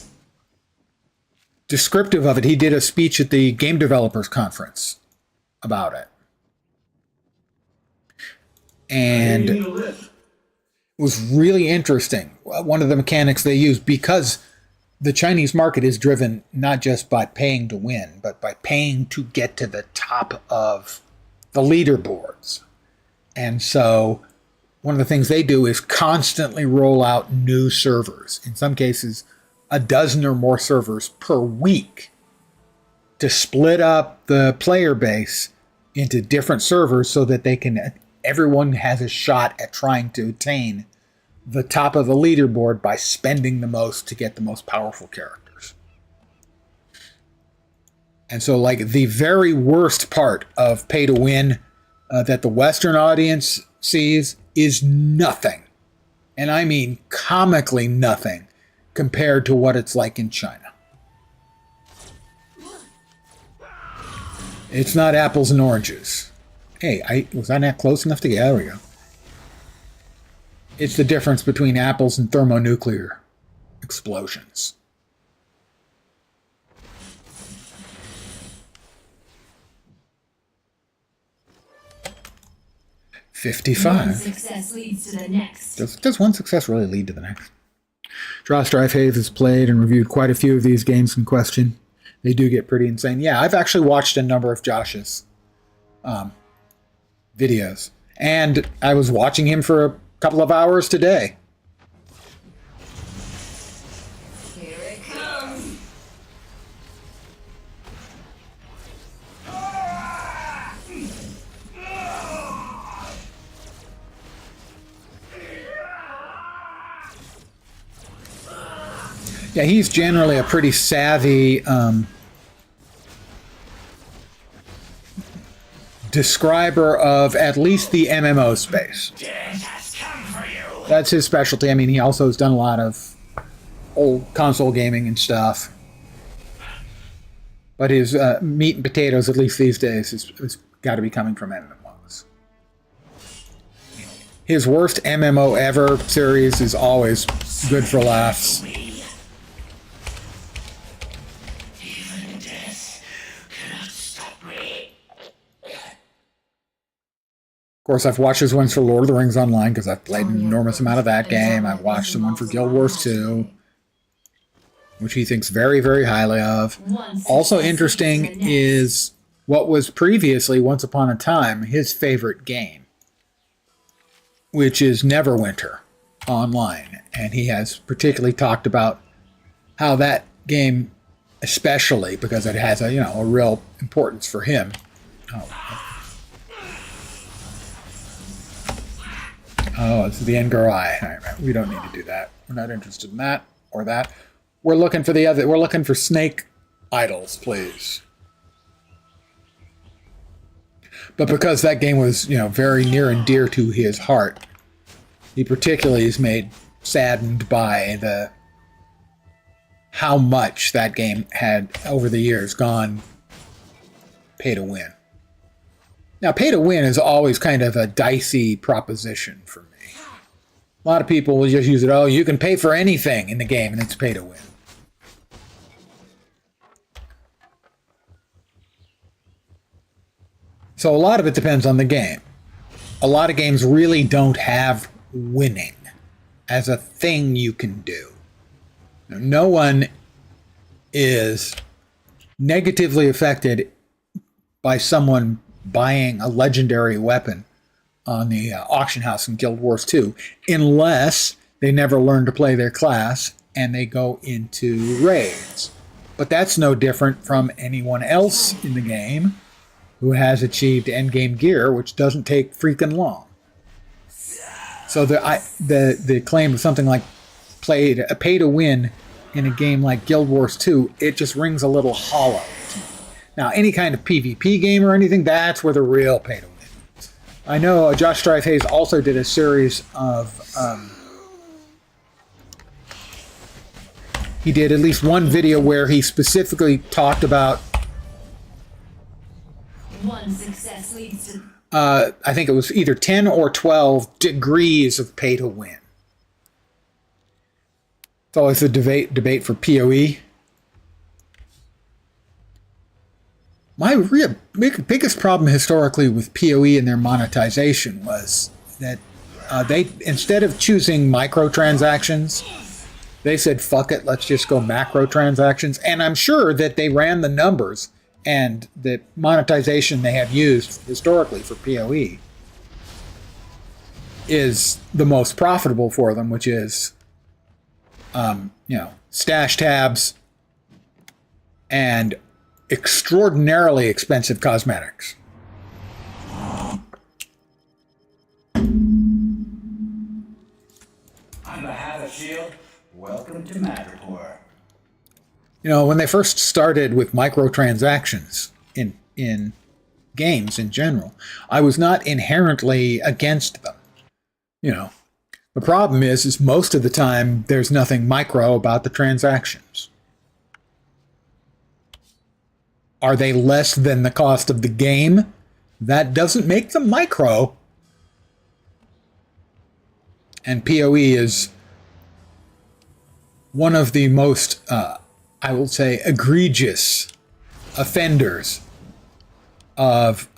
descriptive of it. He did a speech at the Game Developers Conference about it. And it was really interesting. One of the mechanics they use, because the Chinese market is driven not just by paying to win, but by paying to get to the top of the leaderboards. And so one of the things they do is constantly roll out new servers. In some cases, a dozen or more servers per week to split up the player base into different servers so that everyone has a shot at trying to attain the top of the leaderboard by spending the most to get the most powerful characters. And so, like, the very worst part of pay to win that the Western audience sees is nothing. And I mean comically nothing compared to what it's like in China. It's not apples and oranges. Hey, was I not close enough to get? There we go. It's the difference between apples and thermonuclear explosions. One success leads to the next. Does one success really lead to the next? Draw Strife Hayes has played and reviewed quite a few of these games in question. They do get pretty insane. Yeah, I've actually watched a number of Josh's videos. And I was watching him for a couple of hours today. Here it comes. Yeah, he's generally a pretty savvy describer of at least the MMO space. That's his specialty. I mean, he also has done a lot of old console gaming and stuff. But his meat and potatoes, at least these days, is got to be coming from MMOs. His worst MMO ever series is always good for laughs. Of course, I've watched his ones for Lord of the Rings Online because I've played an enormous amount of that game. I've watched the one for Guild Wars 2, which he thinks very, very highly of. Also interesting is what was previously, once upon a time, his favorite game, which is Neverwinter Online. And he has particularly talked about how that game, especially because it has a real importance for him. Oh, it's the Engarai. We don't need to do that. We're not interested in that or that. We're looking for the other. We're looking for snake idols, please. But because that game was, very near and dear to his heart, he particularly is made saddened by how much that game had over the years gone pay to win. Now, pay to win is always kind of a dicey proposition for me. A lot of people will just use it, you can pay for anything in the game, and it's pay to win. So a lot of it depends on the game. A lot of games really don't have winning as a thing you can do. No one is negatively affected by someone buying a legendary weapon on the auction house in Guild Wars 2, unless they never learn to play their class and they go into raids. But that's no different from anyone else in the game who has achieved endgame gear, which doesn't take freaking long. So the claim of something like pay to win in a game like Guild Wars 2, it just rings a little hollow to me. Now, any kind of PvP game or anything, that's where the real pay to win. I know Josh Strife Hayes also did a series of he did at least one video where he specifically talked about One success leads to I think it was either 10 or 12 degrees of pay to win. It's always a debate for PoE. My real biggest problem historically with PoE and their monetization was that they, instead of choosing microtransactions, they said, fuck it, let's just go macro transactions. And I'm sure that they ran the numbers and the monetization they have used historically for PoE is the most profitable for them, which is, stash tabs and extraordinarily expensive cosmetics. On behalf of S.H.I.E.L.D., welcome to Madripoor. When they first started with microtransactions in games in general, I was not inherently against them. The problem is most of the time there's nothing micro about the transactions. Are they less than the cost of the game? That doesn't make them micro. And PoE is one of the most, I will say, egregious offenders of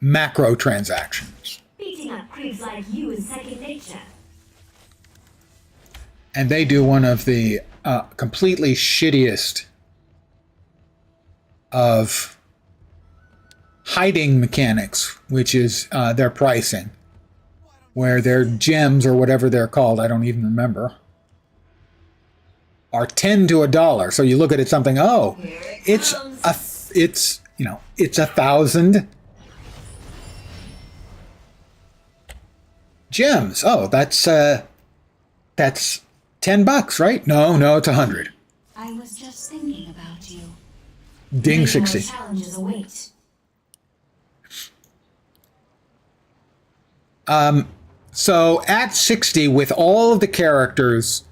macro transactions. beating up creeps like you is second nature. And they do one of the completely shittiest of hiding mechanics, which is their pricing, where their gems or whatever they're called, I don't even remember, are 10 to $1. So you look at it something, it's 1,000 gems. Oh, that's $10, right? No, it's 100. I was just thinking about you. Ding, Many 60. more challenges await. So at 60, with all of the characters,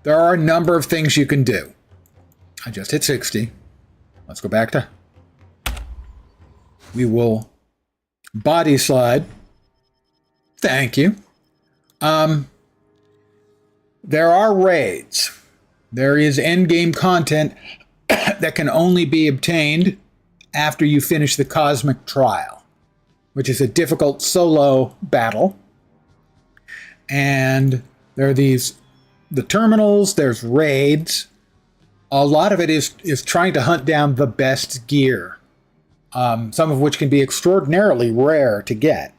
there are a number of things you can do. I just hit 60. Let's go back to... We will body slide. Thank you. There are raids. There is endgame content that can only be obtained after you finish the Cosmic Trial, which is a difficult solo battle. And there are the terminals, there's raids. A lot of it is trying to hunt down the best gear, some of which can be extraordinarily rare to get.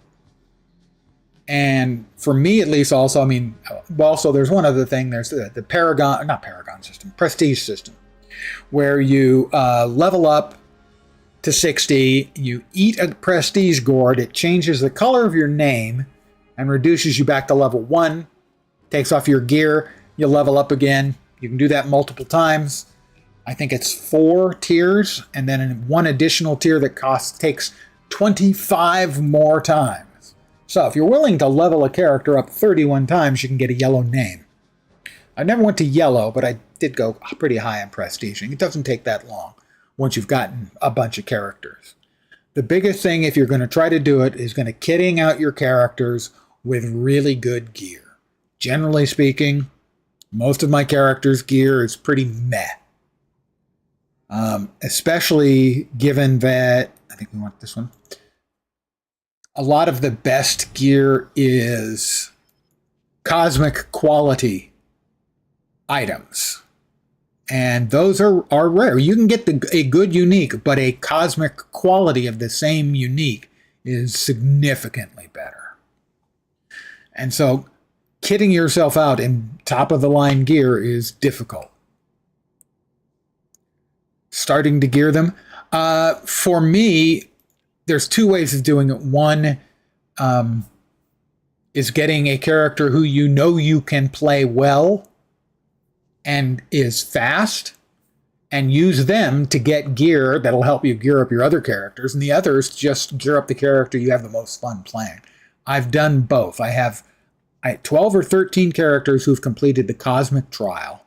And for me, at least, also, there's one other thing. There's the Paragon system, Prestige system, where you level up to 60, you eat a Prestige gourd, it changes the color of your name and reduces you back to level 1, takes off your gear, you level up again. You can do that multiple times. I think it's 4 tiers, and then one additional tier that takes 25 more times. So if you're willing to level a character up 31 times, you can get a yellow name. I never went to yellow, but I did go pretty high in prestiging. It doesn't take that long once you've gotten a bunch of characters. The biggest thing, if you're going to try to do it, is going to kitting out your characters with really good gear. Generally speaking, most of my characters' gear is pretty meh. Especially given that, I think we want this one. A lot of the best gear is cosmic quality items. And those are rare. You can get a good unique, but a cosmic quality of the same unique is significantly better. And so kitting yourself out in top of the line gear is difficult. Starting to gear them. For me, there's two ways of doing it. One is getting a character who you know you can play well and is fast, and use them to get gear that'll help you gear up your other characters. And the other is just gear up the character you have the most fun playing. I've done both. I have 12 or 13 characters who've completed the Cosmic Trial.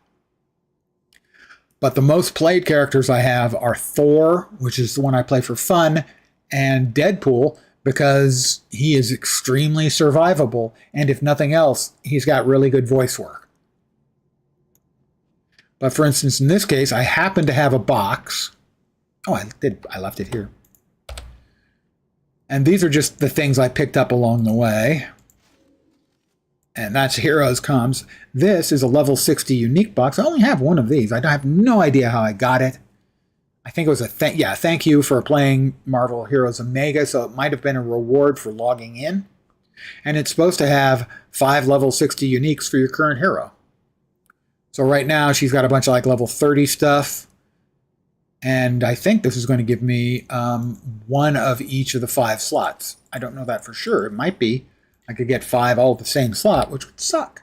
But the most played characters I have are Thor, which is the one I play for fun, and Deadpool, because he is extremely survivable, and if nothing else, he's got really good voice work. But for instance, in this case, I happen to have a box. Oh, I left it here. And these are just the things I picked up along the way. And that's Heroes Comms. This is a level 60 unique box. I only have one of these. I have no idea how I got it. I think it was thank you for playing Marvel Heroes Omega, so it might have been a reward for logging in. And it's supposed to have 5 level 60 uniques for your current hero. So right now she's got a bunch of like level 30 stuff. And I think this is going to give me one of each of the 5 slots. I don't know that for sure. It might be. I could get 5 all at the same slot, which would suck.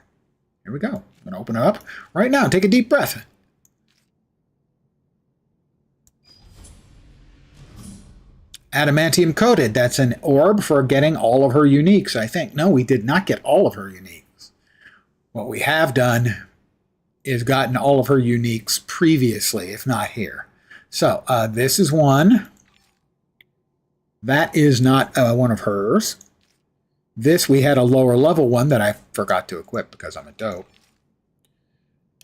Here we go. I'm going to open it up right now. Take a deep breath. Adamantium coated. That's an orb for getting all of her uniques, I think. No, we did not get all of her uniques. What we have done is gotten all of her uniques previously, if not here. So this is one. That is not one of hers. This, we had a lower level one that I forgot to equip because I'm a dope.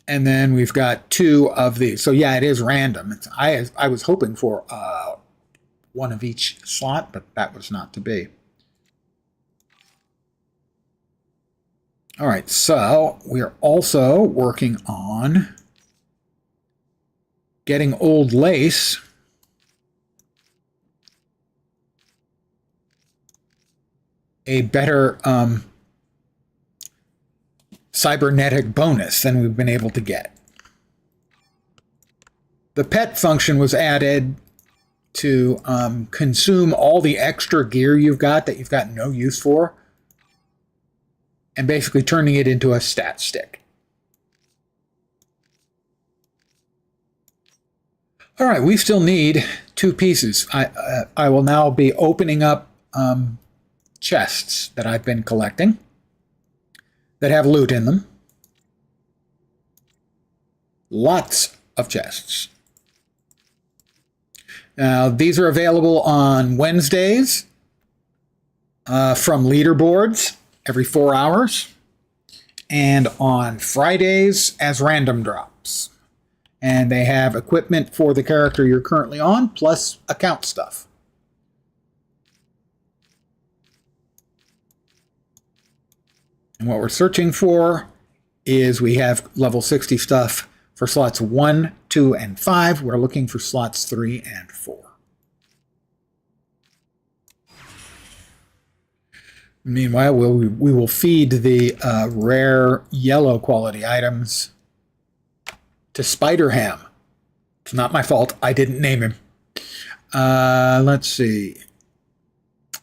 And then we've got 2 of these. So yeah, it is random. I was hoping for one of each slot, but that was not to be. All right, so we are also working on getting Old Lace a better cybernetic bonus than we've been able to get. The pet function was added to consume all the extra gear you've got that you've got no use for, and basically turning it into a stat stick. All right, we still need 2 pieces. I will now be opening up chests that I've been collecting that have loot in them. Lots of chests. Now, these are available on Wednesdays from leaderboards every 4 hours, and on Fridays as random drops. And they have equipment for the character you're currently on, plus account stuff. And what we're searching for is we have level 60 stuff for slots 1, 2, and 5. We're looking for slots 3 and 4. Meanwhile, we will feed the rare yellow quality items to Spider-Ham. It's not my fault. I didn't name him. Let's see.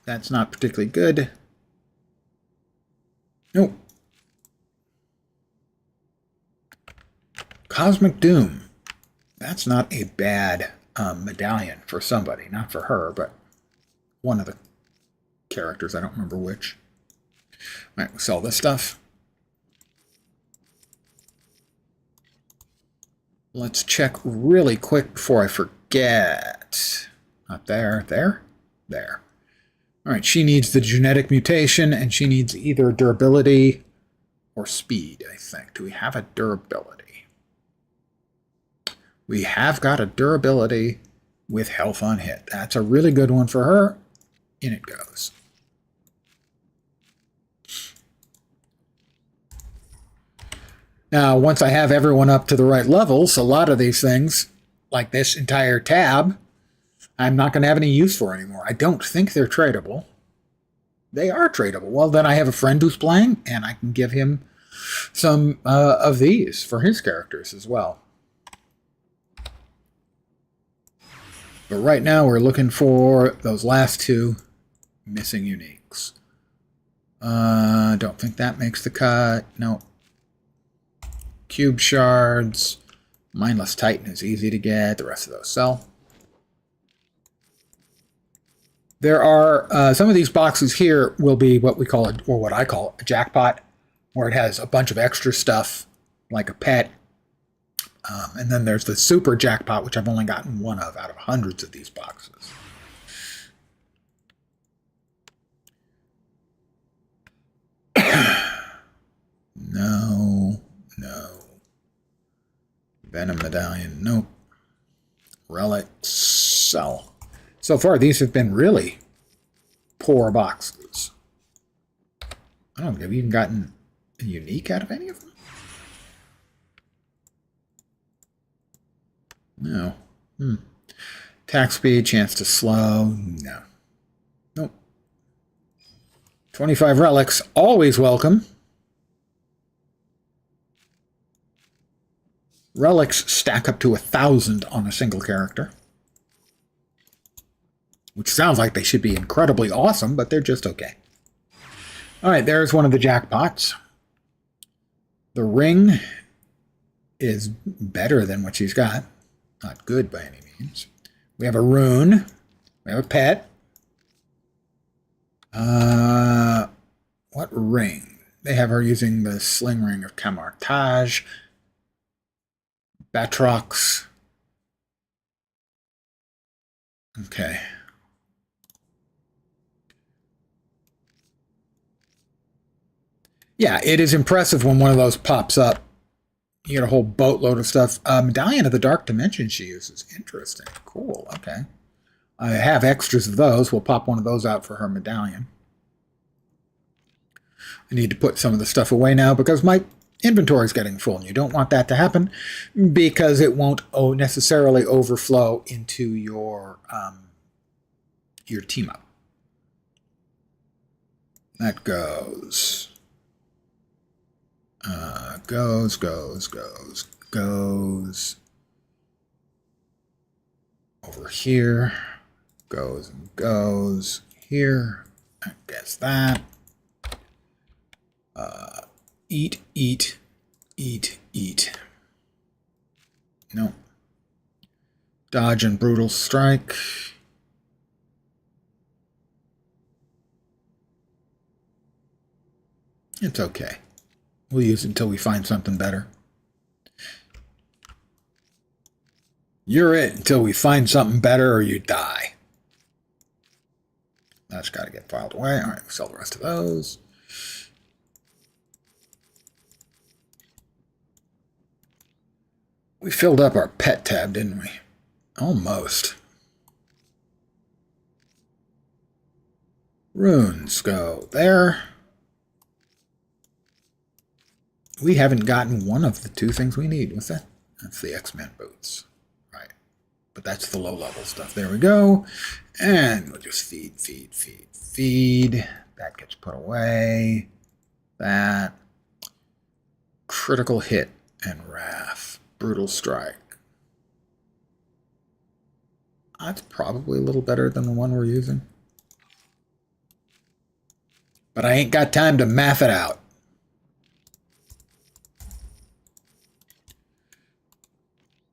That's not particularly good. Nope. Cosmic Doom. That's not a bad medallion for somebody. Not for her, but one of the characters. I don't remember which. All right, we'll sell this stuff. Let's check really quick before I forget. Not there, there, there. All right, she needs the genetic mutation, and she needs either durability or speed, I think. Do we have a durability? We have got a durability with health on hit. That's a really good one for her. In it goes. Now, once I have everyone up to the right levels, a lot of these things, like this entire tab, I'm not going to have any use for anymore. I don't think they're tradable. They are tradable. Well, then I have a friend who's playing, and I can give him some of these for his characters as well. But right now, we're looking for those last two missing uniques. Don't think that makes the cut. No. Cube shards. Mindless Titan is easy to get. The rest of those sell. There are some of these boxes here will be what we call or what I call a jackpot, where it has a bunch of extra stuff like a pet. And then there's the super jackpot, which I've only gotten one of out of hundreds of these boxes. No. Venom Medallion, nope. Relics, sell. So far, these have been really poor boxes. I don't know, have you even gotten a unique out of any of them? No. Attack speed, chance to slow, no. Nope. 25 relics, always welcome. Relics stack up to 1,000 on a single character. Which sounds like they should be incredibly awesome, but they're just okay. Alright, there's one of the jackpots. The ring is better than what she's got. Not good by any means. We have a rune. We have a pet. What ring? They have her using the sling ring of Camartage. Batrox. Okay. Yeah, it is impressive when one of those pops up. You get a whole boatload of stuff. Medallion of the Dark Dimension she uses. Interesting. Cool. Okay. I have extras of those. We'll pop one of those out for her medallion. I need to put some of the stuff away now because my inventory is getting full, and you don't want that to happen because it won't necessarily overflow into your team up. That goes. Goes over here, goes here. I guess that. Eat. No. Dodge and brutal strike. It's okay. We'll use it until we find something better. You're it until we find something better or you die. That's got to get filed away. All right, we'll sell the rest of those. We filled up our pet tab, didn't we? Almost. Runes go there. We haven't gotten one of the two things we need. What's that? That's the X-Men boots. Right. But that's the low-level stuff. There we go. And we'll just feed. That gets put away. That. Critical hit and wrath. Brutal strike. That's probably a little better than the one we're using. But I ain't got time to math it out.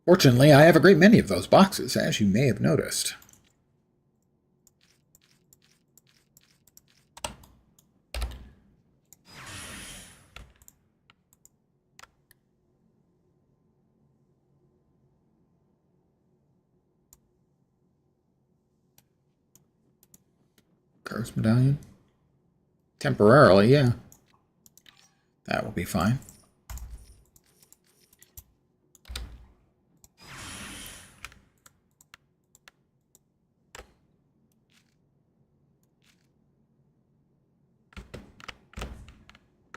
Fortunately, I have a great many of those boxes, as you may have noticed. Curse medallion? Temporarily, yeah. That will be fine.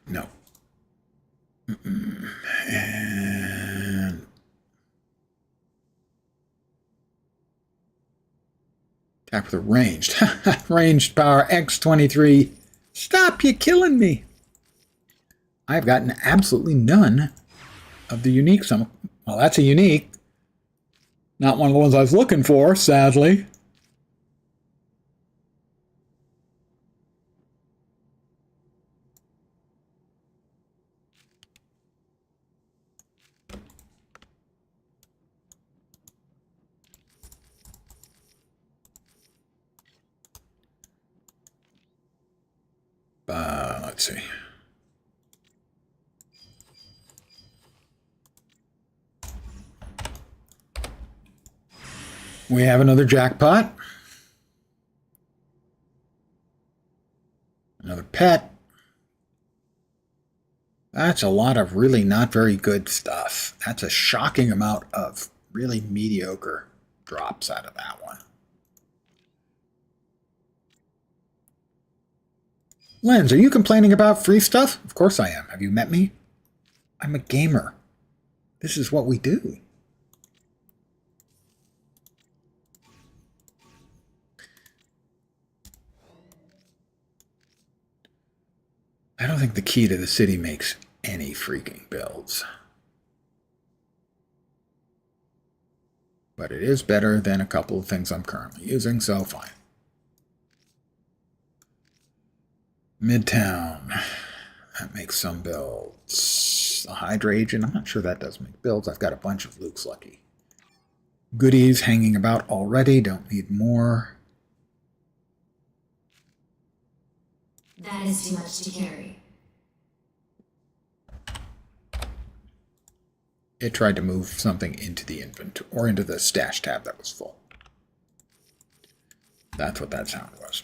No. Attack with a ranged. Ranged power X-23. Stop, you killing me. I've gotten absolutely none of the unique summon. Well, that's a unique. Not one of the ones I was looking for, sadly. Let's see. We have another jackpot. Another pet. That's a lot of really not very good stuff. That's a shocking amount of really mediocre drops out of that one. Lens, are you complaining about free stuff? Of course I am. Have you met me? I'm a gamer. This is what we do. I don't think the key to the city makes any freaking builds. But it is better than a couple of things I'm currently using, so fine. Midtown. That makes some builds. A Hydra agent. I'm not sure that does make builds. I've got a bunch of Luke's Lucky. Goodies hanging about already. Don't need more. That is too much to carry. It tried to move something into the inventory or into the stash tab that was full. That's what that sound was.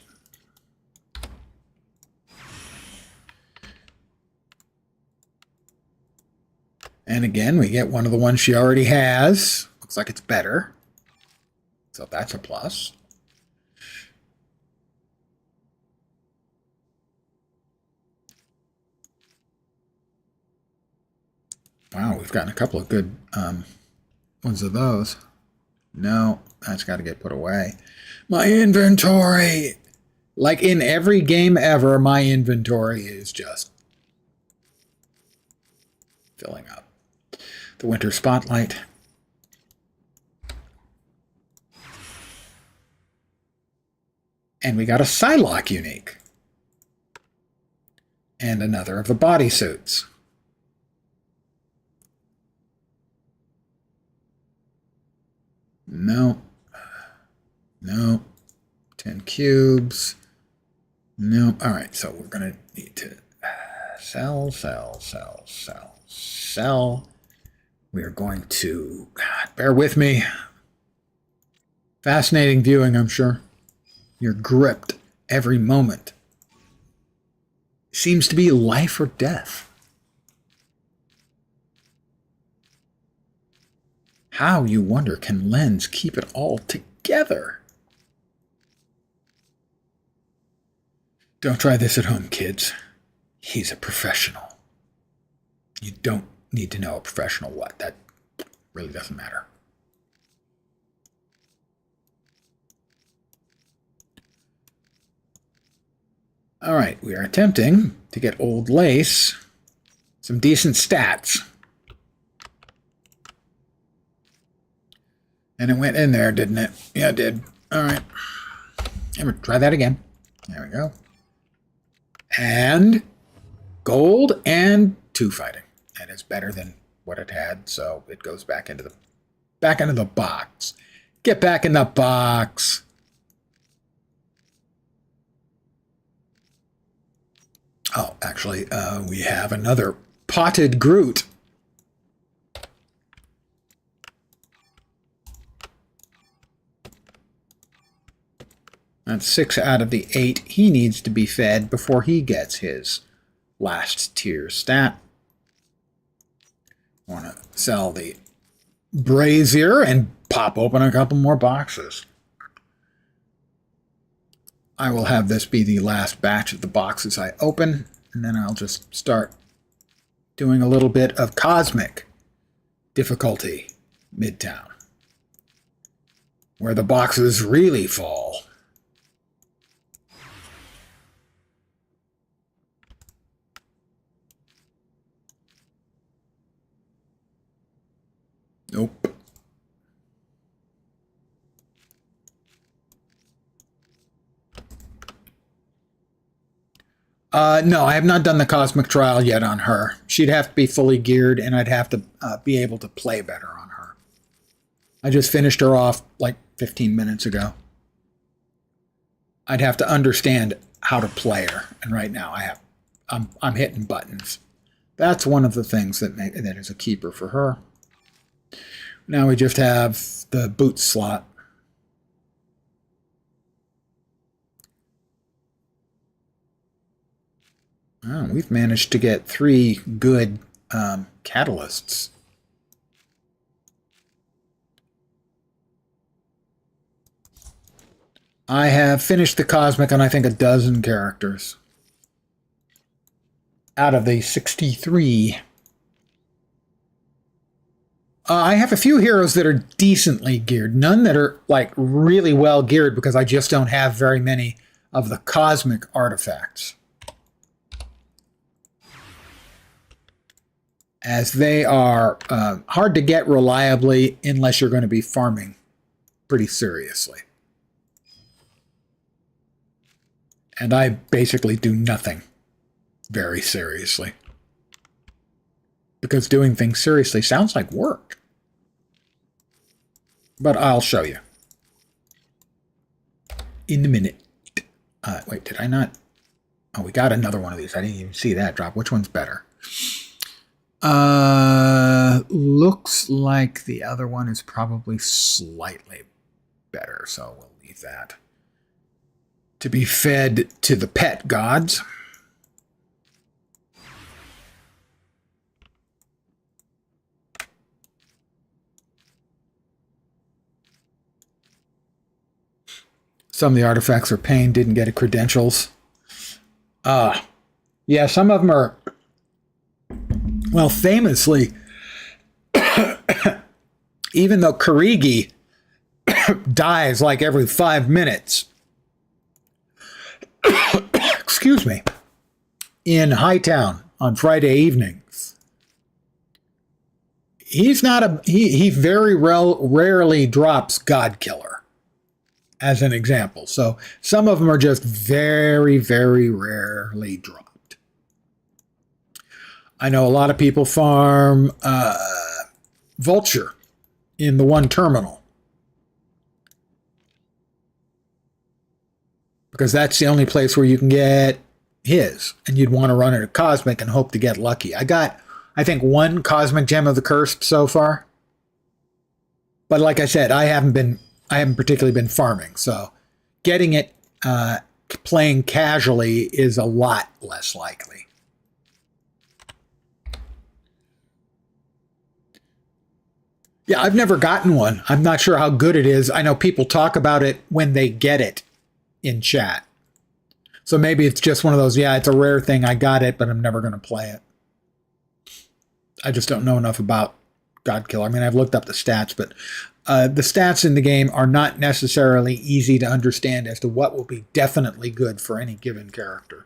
And again, we get one of the ones she already has. Looks like it's better. So that's a plus. Wow, we've gotten a couple of good ones of those. No, that's got to get put away. My inventory! Like in every game ever, my inventory is just filling up. The Winter Spotlight. And we got a Psylocke unique. And another of the bodysuits. No. No. 10 cubes. No. All right, so we're going to need to sell. We are going to, God, bear with me. Fascinating viewing, I'm sure. You're gripped every moment. Seems to be life or death. How, you wonder, can Lens keep it all together? Don't try this at home, kids. He's a professional. You don't need to know a professional what. That really doesn't matter. All right, we are attempting to get Old Lace some decent stats. And it went in there, didn't it? Yeah, it did. All right. Try that again. There we go. And gold and 2 fighting. And it's better than what it had, so it goes back into the box. Get back in the box. Oh, actually, we have another potted Groot. That's 6 out of the 8 he needs to be fed before he gets his last tier stat. I want to sell the brazier and pop open a couple more boxes. I will have this be the last batch of the boxes I open, and then I'll just start doing a little bit of cosmic difficulty Midtown, where the boxes really fall. No, I have not done the cosmic trial yet on her. She'd have to be fully geared, and I'd have to be able to play better on her. I just finished her off like 15 minutes ago. I'd have to understand how to play her, and right now I'm hitting buttons. That's one of the things that is a keeper for her. Now we just have the boot slot. Oh, we've managed to get 3 good catalysts. I have finished the Cosmic on, I think, 12 characters. Out of the 63. I have a few heroes that are decently geared. None that are, like, really well geared because I just don't have very many of the Cosmic artifacts. As they are hard to get reliably unless you're going to be farming pretty seriously. And I basically do nothing very seriously. Because doing things seriously sounds like work. But I'll show you. In a minute. Wait, did I not? Oh, we got another one of these. I didn't even see that drop. Which one's better? Looks like the other one is probably slightly better, so we'll leave that to be fed to the pet gods. Some of the artifacts are pain, didn't get credentials. Yeah, some of them are, well, famously, even though Karigi dies like every 5 minutes, excuse me, in Hightown on Friday evenings, he's not a, he very rarely drops God Killer as an example. So some of them are just very, very rarely dropped. I know a lot of people farm Vulture in the one terminal, because that's the only place where you can get his, and you'd want to run it at Cosmic and hope to get lucky. I got, I think, 1 Cosmic Gem of the Cursed so far, but like I said, I haven't particularly been farming, so getting it playing casually is a lot less likely. Yeah, I've never gotten one. I'm not sure how good it is. I know people talk about it when they get it in chat. So maybe it's just one of those, yeah, it's a rare thing. I got it, but I'm never going to play it. I just don't know enough about God Killer. I mean, I've looked up the stats, but the stats in the game are not necessarily easy to understand as to what will be definitely good for any given character.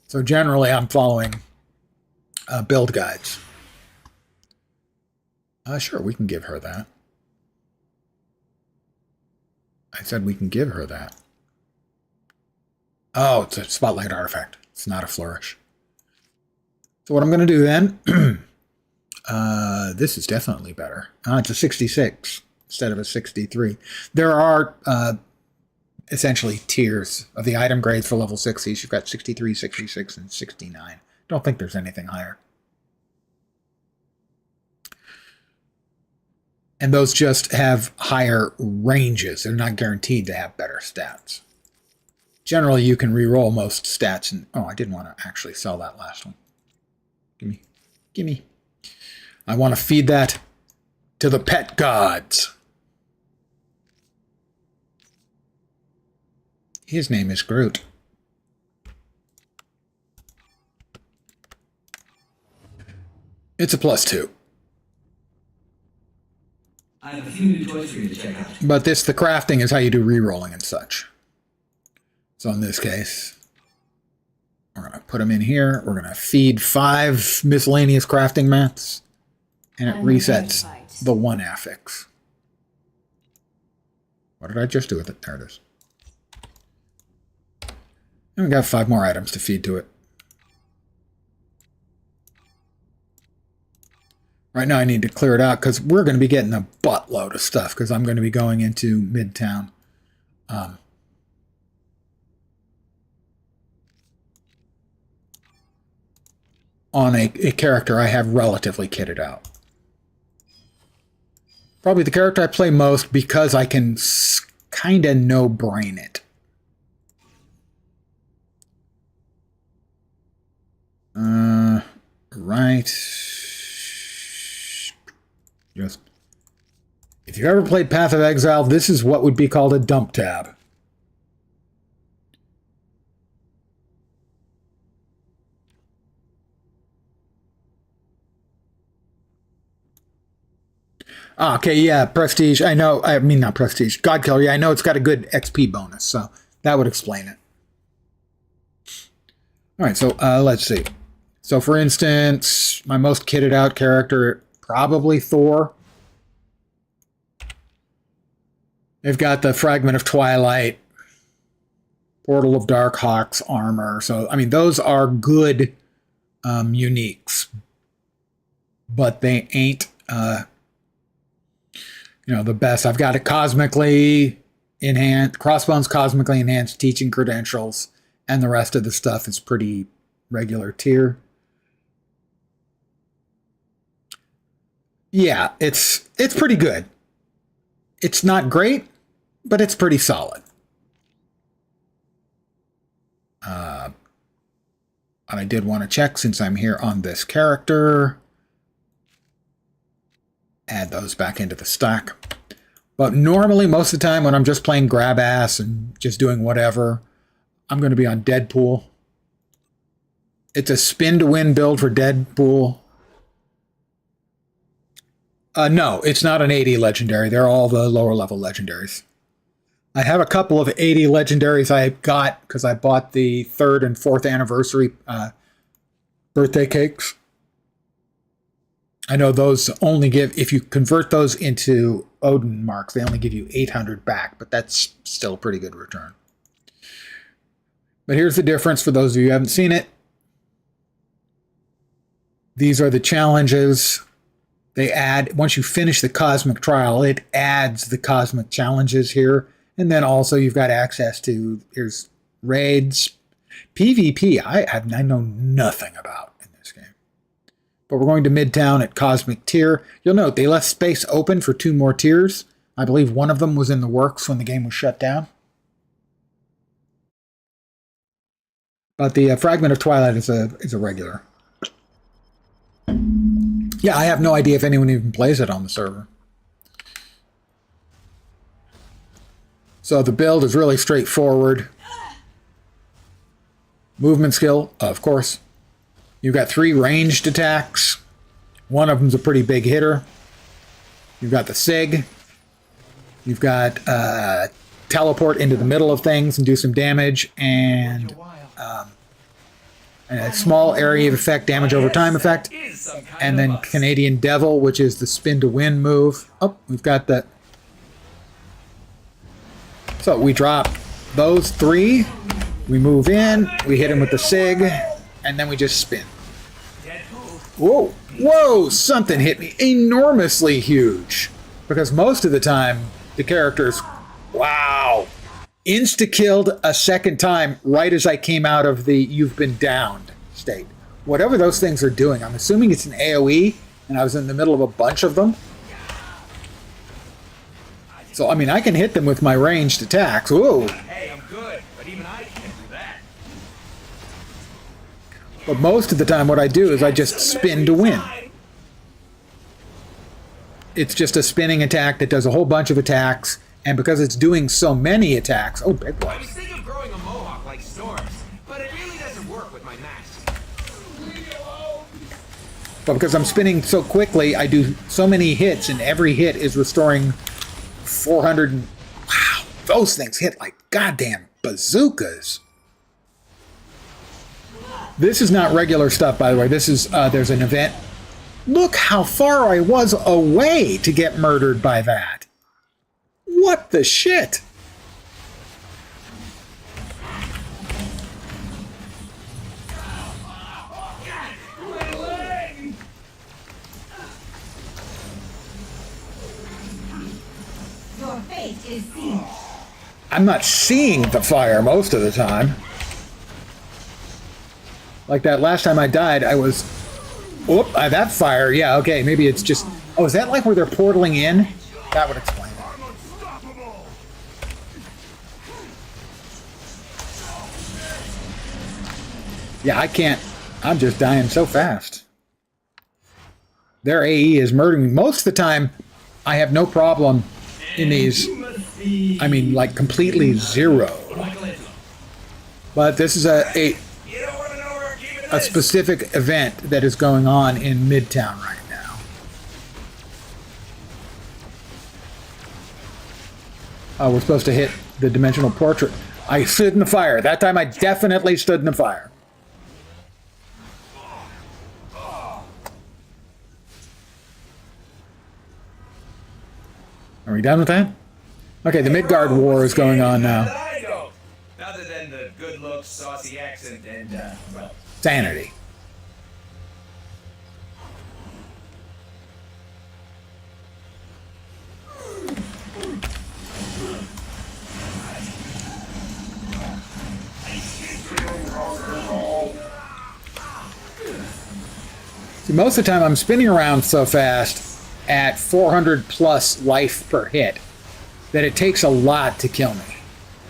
So generally, I'm following build guides. Sure, we can give her that. I said we can give her that. Oh, it's a Spotlight artifact. It's not a Flourish. So what I'm going to do then, this is definitely better. It's a 66 instead of a 63. There are essentially tiers of the item grades for level 60s. You've got 63, 66, and 69. Don't think there's anything higher. And those just have higher ranges. They're not guaranteed to have better stats. Generally, you can re-roll most stats. And oh, I didn't want to actually sell that last one. Gimme. Gimme. I want to feed that to the pet gods. His name is Groot. It's a +2. I have a few new toys for you to check out. But the crafting is how you do re-rolling and such. So in this case, we're going to put them in here. We're going to feed 5 miscellaneous crafting mats. And it resets the 1 affix. What did I just do with it? There it is. And we got 5 more items to feed to it. Right now I need to clear it out because we're going to be getting a buttload of stuff because I'm going to be going into Midtown. On a character I have relatively kitted out. Probably the character I play most because I can kind of no-brain it. Right. Just, if you've ever played Path of Exile, this is what would be called a dump tab. Okay, yeah, Prestige. I know. I mean, not Prestige. God Killer. Yeah, I know it's got a good XP bonus, so that would explain it. All right, so let's see. So, for instance, my most kitted out character, probably Thor. They've got the Fragment of Twilight, Portal of Darkhawk's armor. So, I mean, those are good uniques, but they ain't, the best. I've got a cosmically enhanced, Crossbones cosmically enhanced teaching credentials, and the rest of the stuff is pretty regular tier. Yeah, it's pretty good. It's not great, but it's pretty solid. And I did want to check since I'm here on this character. Add those back into the stack. But normally, most of the time when I'm just playing grab ass and just doing whatever, I'm going to be on Deadpool. It's a spin to win build for Deadpool. No, it's not an 80 legendary. They're all the lower level legendaries. I have a couple of 80 legendaries I got because I bought the 3rd and 4th anniversary birthday cakes. I know those only give, if you convert those into Odin marks, they only give you 800 back, but that's still a pretty good return. But here's the difference for those of you who haven't seen it. These are the challenges. They add, once you finish the Cosmic Trial, it adds the Cosmic Challenges here. And then also you've got access to, here's raids. PvP, I know nothing about in this game. But we're going to Midtown at Cosmic Tier. You'll note they left space open for 2 more tiers. I believe one of them was in the works when the game was shut down. But the Fragment of Twilight is a regular. Yeah, I have no idea if anyone even plays it on the server. So the build is really straightforward. Movement skill, of course. You've got 3 ranged attacks. One of them's a pretty big hitter. You've got the SIG. You've got teleport into the middle of things and do some damage, and a small area of effect, damage over time effect. And then Canadian Devil, which is the spin to win move. Oh, we've got that. So we drop those 3. We move in, we hit him with the SIG, and then we just spin. Whoa, whoa, something hit me enormously huge. Because most of the time, the characters, wow, insta-killed a second time right as I came out of the you've been downed state. Whatever those things are doing, I'm assuming it's an AoE, and I was in the middle of a bunch of them. So, I mean, I can hit them with my ranged attacks. Whoa. Hey, I'm good, but even I can't do that. But most of the time what I do is I just spin to win. It's just a spinning attack that does a whole bunch of attacks, and because it's doing so many attacks... Oh, big boy. I was thinking of growing a mohawk like Storm's, but it really doesn't work with my mask. But because I'm spinning so quickly, I do so many hits, and every hit is restoring 400... Wow, those things hit like goddamn bazookas. This is not regular stuff, by the way. This is, there's an event. Look how far I was away to get murdered by that. What the shit? I'm not seeing the fire most of the time. Like that last time I died, I was... Whoop, that fire, yeah, okay, maybe it's just... Oh, is that like where they're portaling in? That would explain it. Yeah, I can't... I'm just dying so fast. Their AE is murdering me. Most of the time, I have no problem in these. I mean, like, completely zero. But this is a specific event that is going on in Midtown right now. Oh, we're supposed to hit the dimensional portrait. I stood in the fire. That time I definitely stood in the fire. Are we done with that? Okay, the Midgard War is going on now. Other than the good looks, saucy accent, and, well... Sanity. See, most of the time I'm spinning around so fast at 400 plus life per hit that it takes a lot to kill me.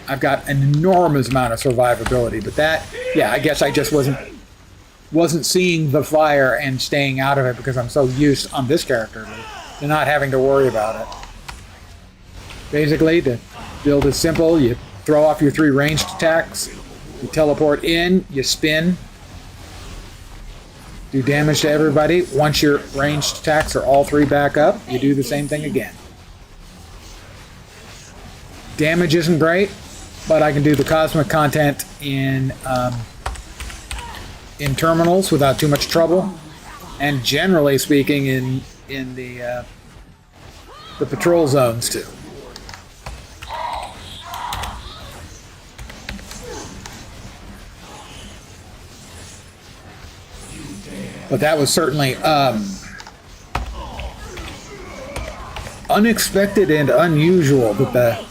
I've got an enormous amount of survivability, but that, yeah, I guess I just wasn't seeing the fire and staying out of it because I'm so used on this character to not having to worry about it. Basically, the build is simple. You throw off your 3 ranged attacks, you teleport in, you spin, do damage to everybody. Once your ranged attacks are all 3 back up, you do the same thing again. Damage isn't great, but I can do the cosmic content in terminals without too much trouble, and generally speaking, in the patrol zones too. But that was certainly unexpected and unusual that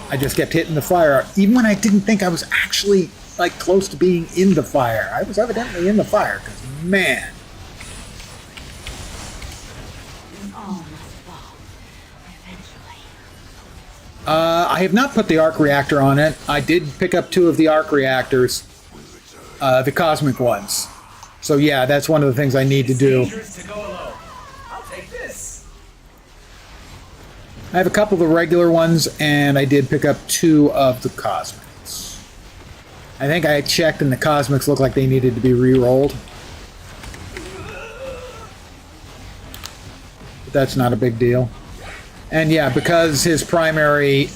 I just kept hitting the fire, even when I didn't think I was actually like close to being in the fire. I was evidently in the fire, because man. I have not put the arc reactor on it. I did pick up 2 of the arc reactors, the cosmic ones. So yeah, that's one of the things I need to do. I have a couple of the regular ones, and I did pick up 2 of the cosmics. I think I checked, and the cosmics looked like they needed to be re-rolled. But that's not a big deal. And yeah, because his primary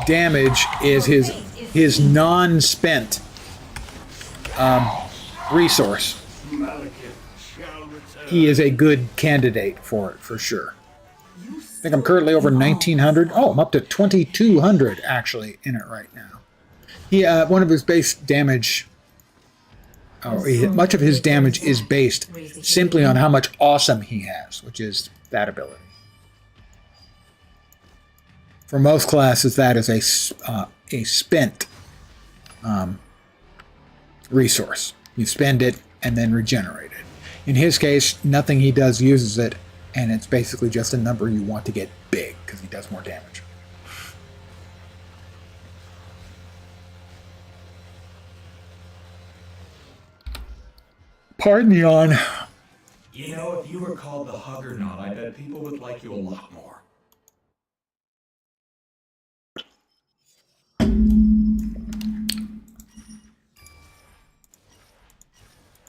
damage is his non-spent resource, he is a good candidate for it, for sure. I think I'm currently over 1,900. Oh, I'm up to 2,200 actually in it right now. He, one of his base damage, much of his damage is based simply on how much awesome he has, which is that ability. For most classes, that is a spent resource. You spend it and then regenerate it. In his case, nothing he does uses it, and it's basically just a number you want to get big because he does more damage. Pardon the yawn. You know, if you were called the Huggernaut, I bet people would like you a lot more.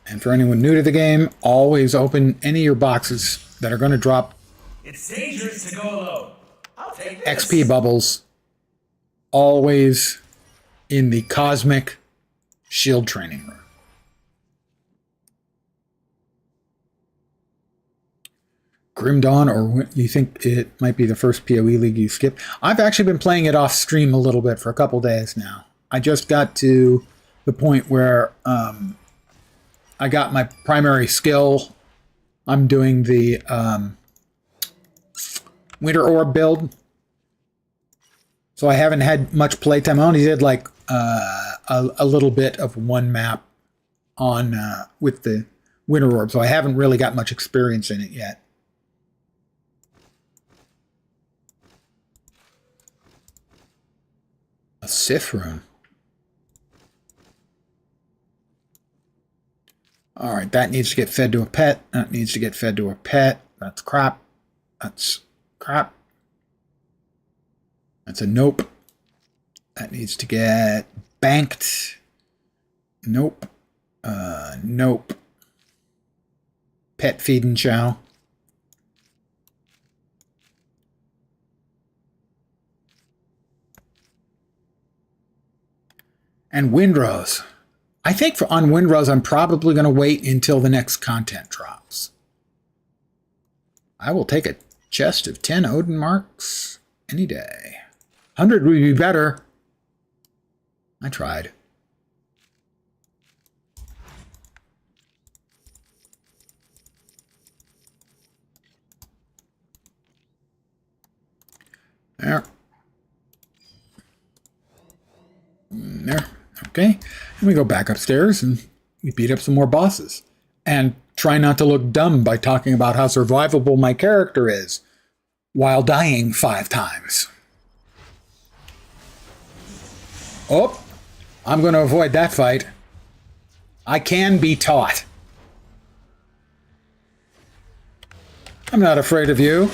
And for anyone new to the game, always open any of your boxes that are going to drop It's dangerous to go alone. I'll take this. XP bubbles, always in the cosmic shield training room. Grim Dawn, or you think it might be the first PoE league you skip? I've actually been playing it off stream a little bit for a couple days now. I just got to the point where I got my primary skill. I'm doing the Winter Orb build. So I haven't had much playtime. I only did like a little bit of one map on with the Winter Orb, so I haven't really got much experience in it yet. A Sith rune. All right, that needs to get fed to a pet. That needs to get fed to a pet. That's crap. That's crap. That's a nope. That needs to get banked. Nope. Nope. Pet feed and chow. And Windrose. I think on Windrose, I'm probably going to wait until the next content drops. I will take a chest of 10 Odin marks any day. 100 would be better. I tried. There. There. Okay. And we go back upstairs and we beat up some more bosses. And try not to look dumb by talking about how survivable my character is while dying 5 times. Oh, I'm going to avoid that fight. I can be taught. I'm not afraid of you,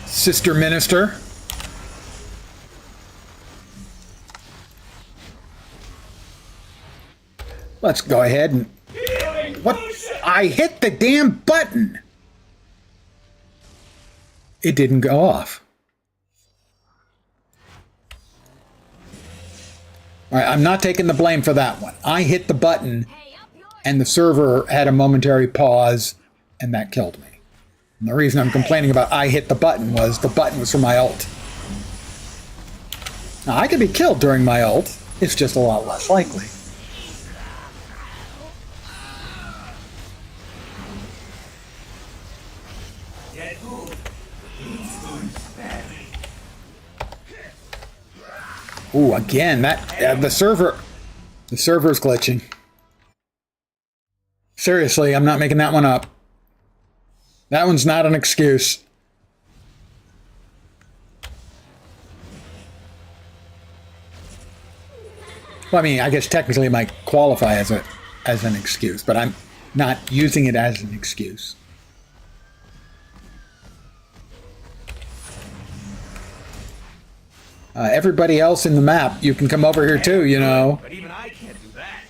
Sister Minister. Let's go ahead and... What? I hit the damn button! It didn't go off. All right, I'm not taking the blame for that one. I hit the button, and the server had a momentary pause, and that killed me. And the reason I'm complaining about I hit the button was for my ult. Now, I could be killed during my ult. It's just a lot less likely. Ooh, again, that the server's glitching. Seriously, I'm not making that one up. That one's not an excuse. Well, I mean, I guess technically it might qualify as an excuse, but I'm not using it as an excuse. Everybody else in the map, you can come over here too, you know. But even I can't do that.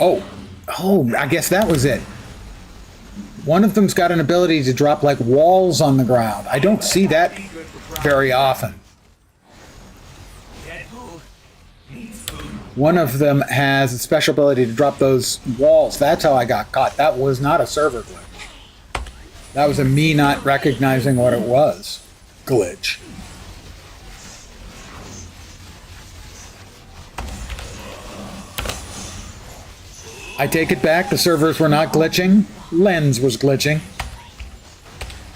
Oh, I guess that was it. One of them's got an ability to drop like walls on the ground. I don't see that very often. One of them has a special ability to drop those walls. That's how I got caught. That was not a server glitch. That was a me not recognizing what it was. Glitch. I take it back. The servers were not glitching. Lens was glitching.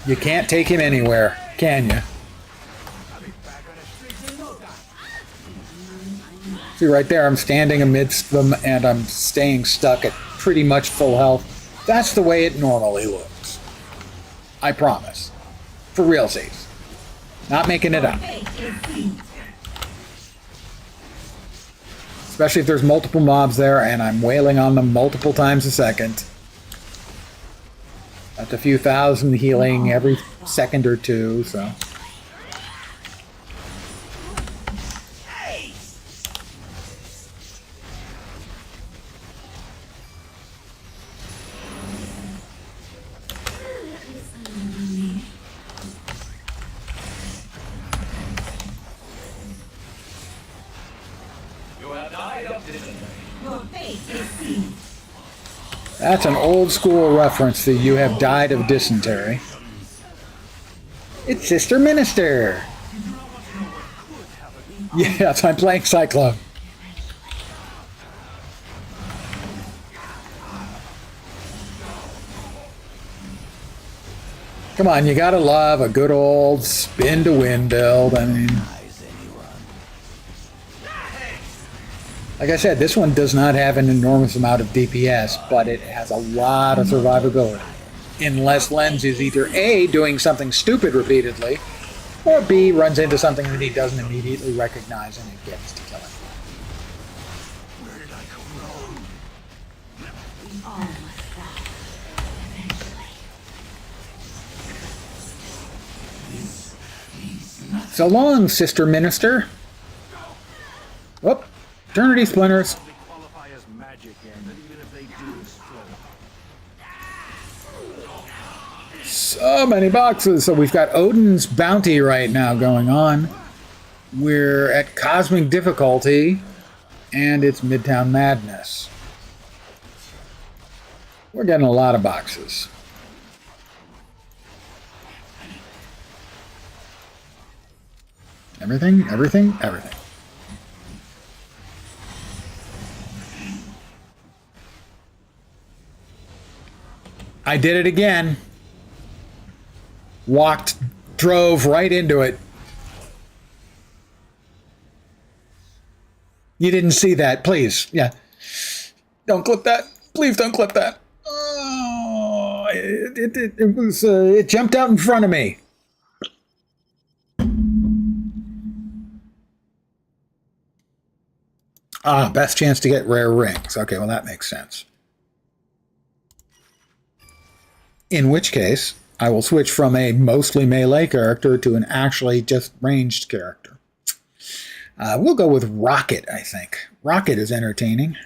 You can't take him anywhere, can you? See right there, I'm standing amidst them and I'm staying stuck at pretty much full health. That's the way it normally looks. I promise. For realsies. Not making it up. Especially if there's multiple mobs there and I'm wailing on them multiple times a second. That's a few thousand healing every second or two, so... That's an old school reference to "you have died of dysentery." It's Sister Minister! Yes, I'm playing Cyclone. Come on, you gotta love a good old spin to win build. I mean, like I said, this one does not have an enormous amount of DPS, but it has a lot of survivability. Unless Lens is either A, doing something stupid repeatedly, or B, runs into something that he doesn't immediately recognize and it gets to kill him. Where did I go wrong? We all must die. Eventually. So long, Sister Minister. Whoop. Eternity Splinters. They qualify as magic, and even if they do, still. So many boxes. So we've got Odin's Bounty right now going on. We're at Cosmic Difficulty, and it's Midtown Madness. We're getting a lot of boxes. Everything, everything, everything. I did it again. Drove right into it. You didn't see that, please. Yeah. Don't clip that. Please don't clip that. Oh, it jumped out in front of me. Ah, best chance to get rare rings. Okay, well that makes sense. In which case, I will switch from a mostly melee character to an actually just ranged character. We'll go with Rocket, I think. Rocket is entertaining.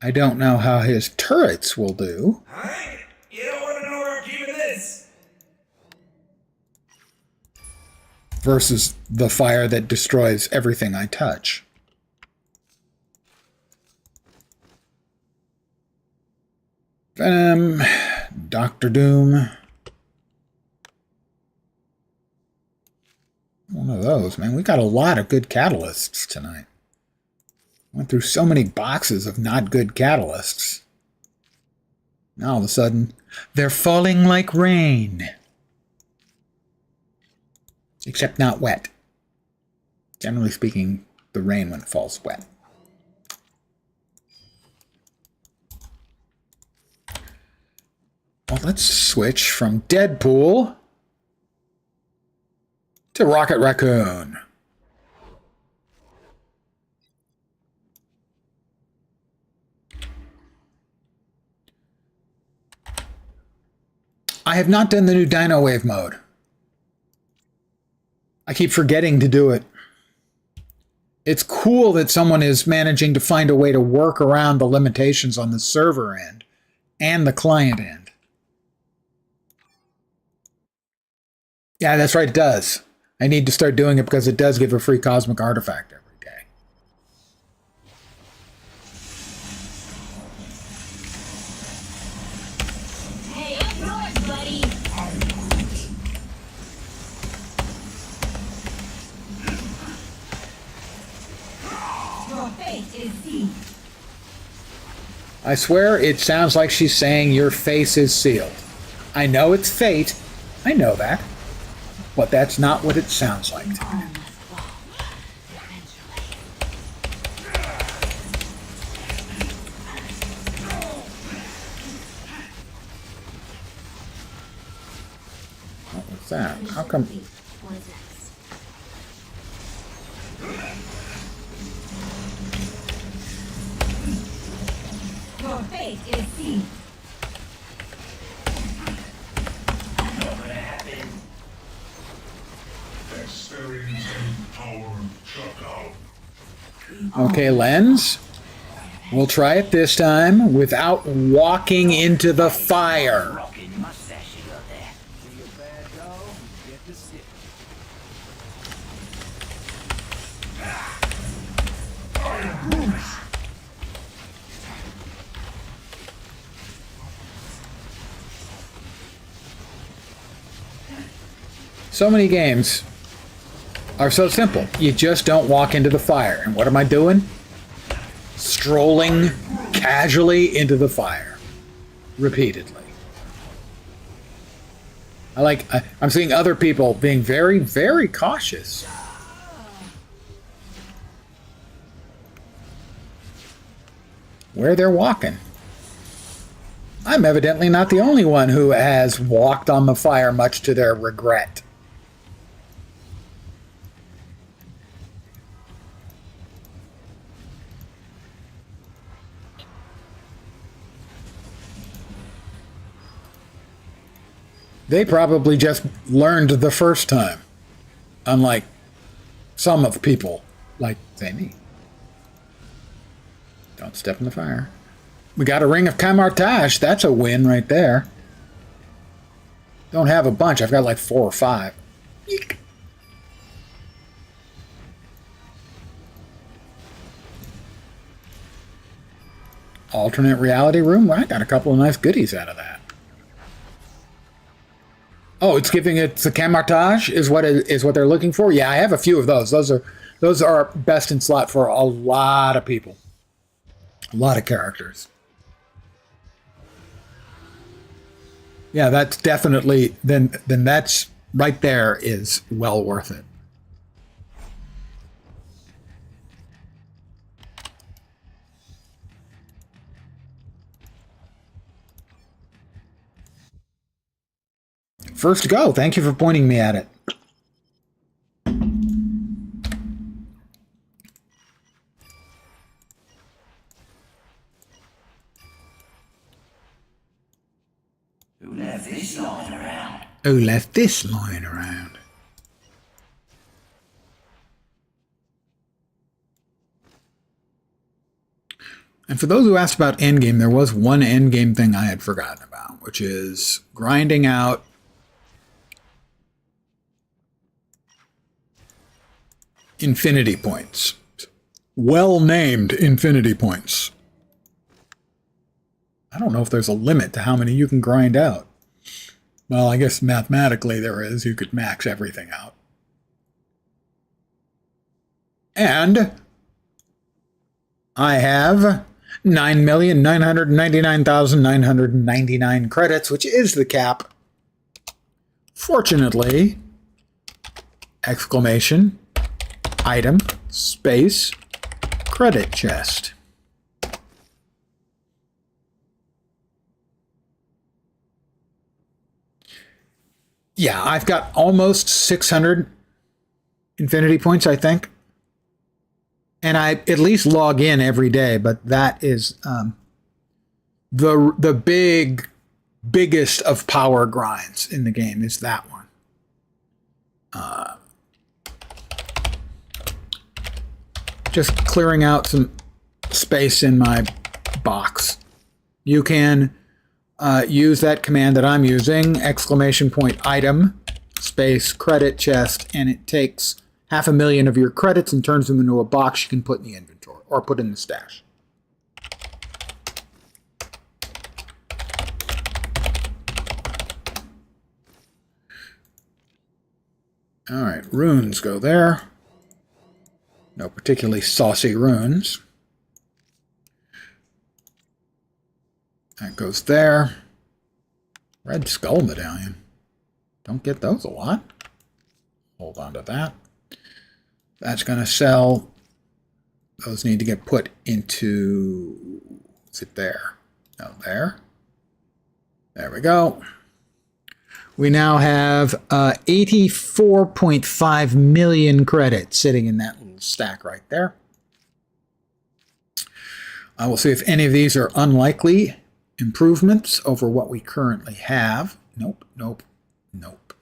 I don't know how his turrets will do. Alright, you don't want to know where I'm keeping this. Versus the fire that destroys everything I touch. Venom, Doctor Doom. One of those, man. We got a lot of good catalysts tonight. Went through so many boxes of not good catalysts. Now all of a sudden, they're falling like rain. Except not wet. Generally speaking, the rain when it falls wet. Well, let's switch from Deadpool to Rocket Raccoon. I have not done the new Dino Wave mode. I keep forgetting to do it. It's cool that someone is managing to find a way to work around the limitations on the server end and the client end. Yeah, that's right, it does. I need to start doing it because it does give a free cosmic artifact every day. Hey, up north, buddy. Your fate is sealed. I swear it sounds like she's saying your face is sealed. I know it's fate. I know that. But that's not what it sounds like to me. All must fall. Eventually. What was that? How come? What's next? Your fate is sealed. Experiencing power shutdown. Okay, Lens. We'll try it this time without walking into the fire. Rocking mustache you got there. Be a bad dog, you get to sit. So many games are so simple. You just don't walk into the fire. And what am I doing? Strolling casually into the fire. repeatedly. I'm seeing other people being very, very cautious. Where they're walking. I'm evidently not the only one who has walked on the fire, much to their regret. They probably just learned the first time, unlike some of people, like, say, me. Don't step in the fire. We got a ring of camartage. That's a win right there. Don't have a bunch. I've got like 4 or 5. Eek. Alternate reality room. Well, I got a couple of nice goodies out of that. Oh, it's giving it the camartage is what they're looking for. Yeah, I have a few of those. Those are best in slot for a lot of people. A lot of characters. Yeah, that's definitely then that's right there is well worth it. First to go. Thank you for pointing me at it. Who left this lying around? Who left this lying around? And for those who asked about endgame, there was one endgame thing I had forgotten about, which is grinding out infinity points. Well-named infinity points. I don't know if there's a limit to how many you can grind out. Well, I guess mathematically there is. You could max everything out. And I have 9,999,999 credits, which is the cap. Fortunately, exclamation, item, space, credit chest. Yeah, I've got almost 600 infinity points, I think. And I at least log in every day, but that is the biggest of power grinds in the game is that one. Just clearing out some space in my box. You can use that command that I'm using, exclamation point item, space, credit chest, and it takes 500,000 of your credits and turns them into a box you can put in the inventory or put in the stash. All right, runes go there. No particularly saucy runes. That goes there. Red Skull Medallion. Don't get those a lot. Hold on to that. That's going to sell. Those need to get put into... Is it there? No, there. There we go. We now have 84.5 million credits sitting in that little stack right there. I will see if any of these are unlikely improvements over what we currently have. Nope, nope, nope.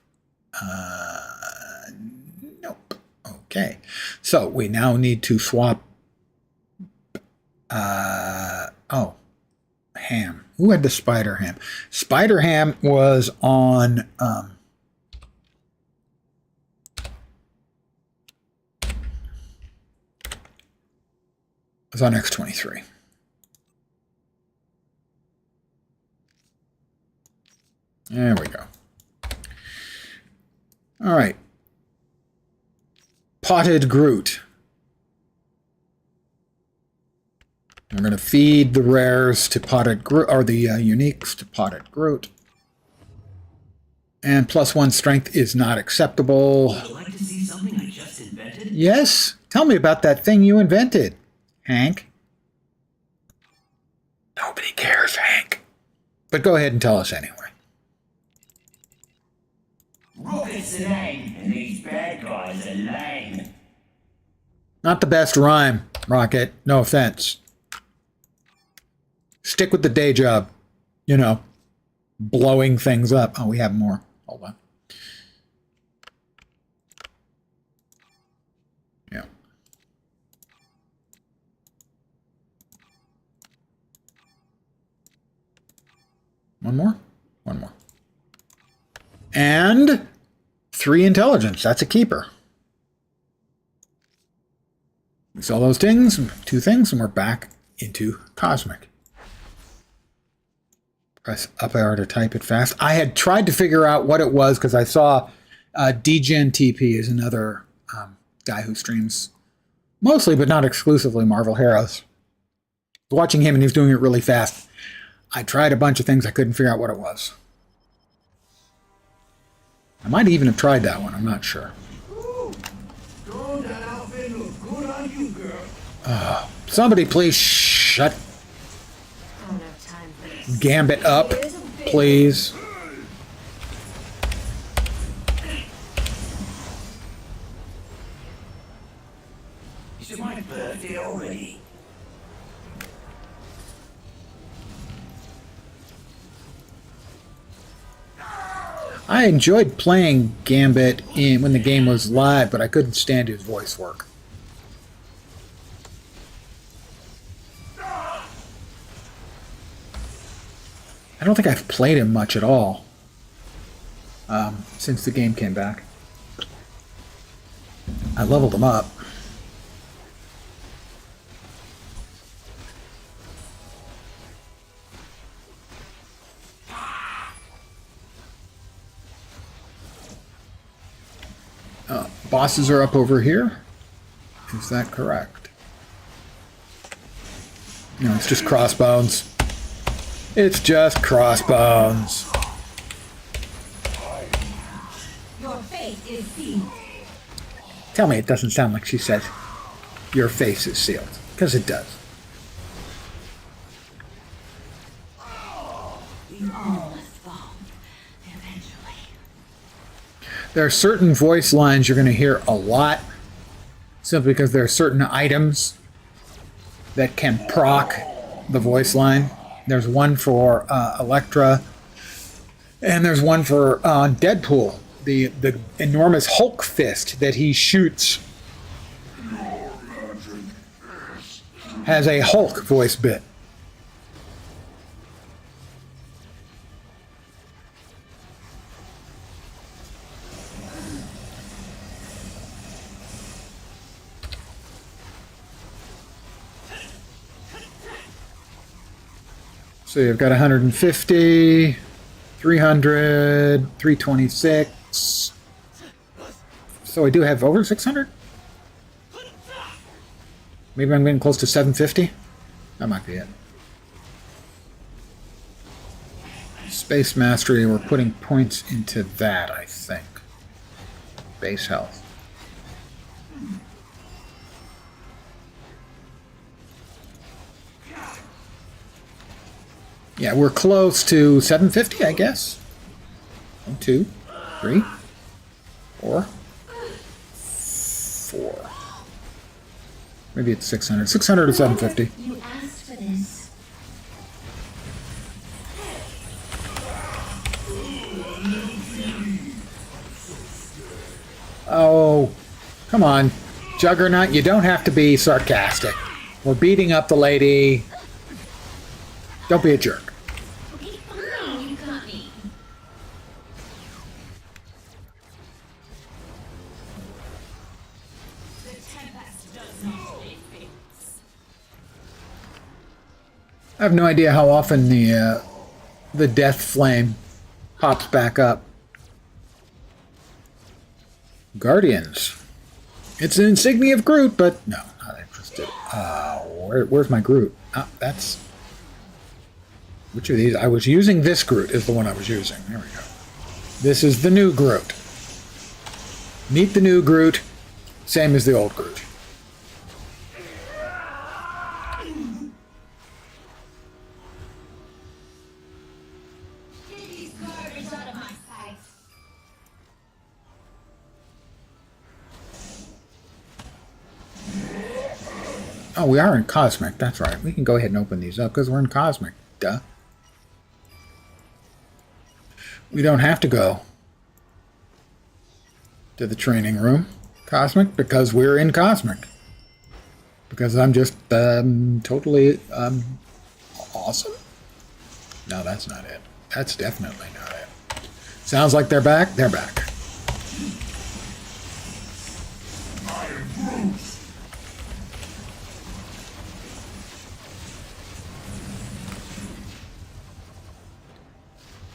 Nope. Okay. So we now need to swap. Ham. Who had the Spider Ham? Spider Ham was on. Was on X-23. There we go. All right. Potted Groot. We're going to feed the rares to potted Groot, or the uniques to potted Groot. And +1 strength is not acceptable. Would you like to see something I just invented? Yes? Tell me about that thing you invented, Hank. Nobody cares, Hank. But go ahead and tell us anyway. Rocket's an aim, and these bad guys are lame. Not the best rhyme, Rocket. No offense. Stick with the day job. You know, blowing things up. Oh, we have more. Hold on. Yeah. One more? One more. And 3 intelligence. That's a keeper. We saw those things, 2 things, and we're back into Cosmic. Press up arrow to type it fast. I had tried to figure out what it was because I saw DGen TP is another guy who streams mostly, but not exclusively, Marvel Heroes. I was watching him and he was doing it really fast. I tried a bunch of things. I couldn't figure out what it was. I might even have tried that one. I'm not sure. Don't that outfit look good on you, girl. Somebody please shut I don't have time for this. Gambit up, please. Is it my birthday already? I enjoyed playing Gambit when the game was live, but I couldn't stand his voice work. I don't think I've played him much at all since the game came back. I leveled him up. Bosses are up over here. Is that correct? No, it's just Crossbones. It's just Crossbones. Your fate is sealed. Tell me it doesn't sound like she said, your face is sealed. Because it does. We all must fall. Eventually. There are certain voice lines you're going to hear a lot, simply because there are certain items that can proc the voice line. There's one for Elektra, and there's one for Deadpool, the enormous Hulk fist that he shoots has a Hulk voice bit. So you've got 150, 300, 326. So I do have over 600? Maybe I'm getting close to 750? That might be it. Space Mastery, we're putting points into that, I think. Base health. Yeah, we're close to 750, I guess. 1, 2, 3, 4, 4. Maybe it's 600. 600 to 750. You asked for this. Oh, come on. Juggernaut, you don't have to be sarcastic. We're beating up the lady. Don't be a jerk. Okay, fine, you got me. The tempest does not leave fates. I have no idea how often the death flame pops back up. Guardians. It's an insignia of Groot, but no, not interested. Where's my Groot? That's... Which of these? I was using this Groot is the one I was using. There we go. This is the new Groot. Meet the new Groot. Same as the old Groot. Oh, we are in Cosmic. That's right. We can go ahead and open these up because we're in Cosmic. Duh. We don't have to go to the training room, Cosmic, because we're in Cosmic. Because I'm just totally awesome? No, that's not it. That's definitely not it. Sounds like they're back. They're back. I am Groot.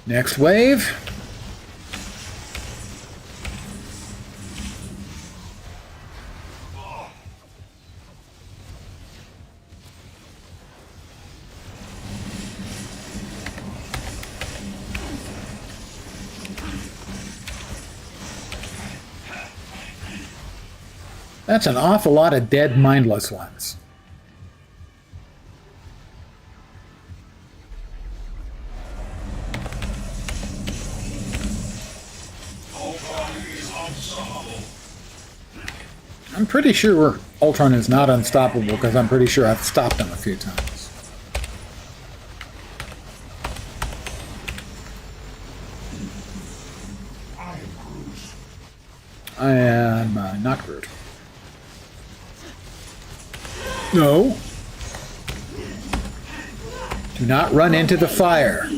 Next wave. That's an awful lot of dead, mindless ones. I'm pretty sure Ultron is not unstoppable because I'm pretty sure I've stopped him a few times. I am not Groot. No. Do not run into the fire.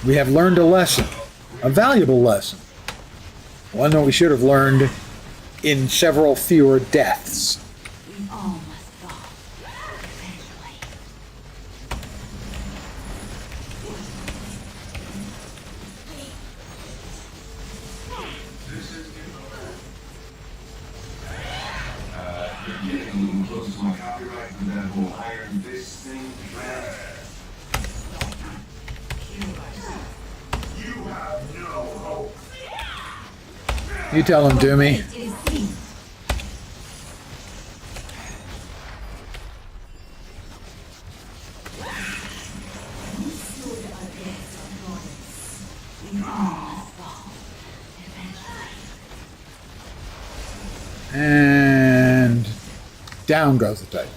We have learned a lesson. A valuable lesson. One that we should have learned in several fewer deaths. We all must fall. Eventually. You're getting a little close to my copyright for that whole iron fist thing, Brad. You have no hope. You tell him, Doomy. And down goes the Titan.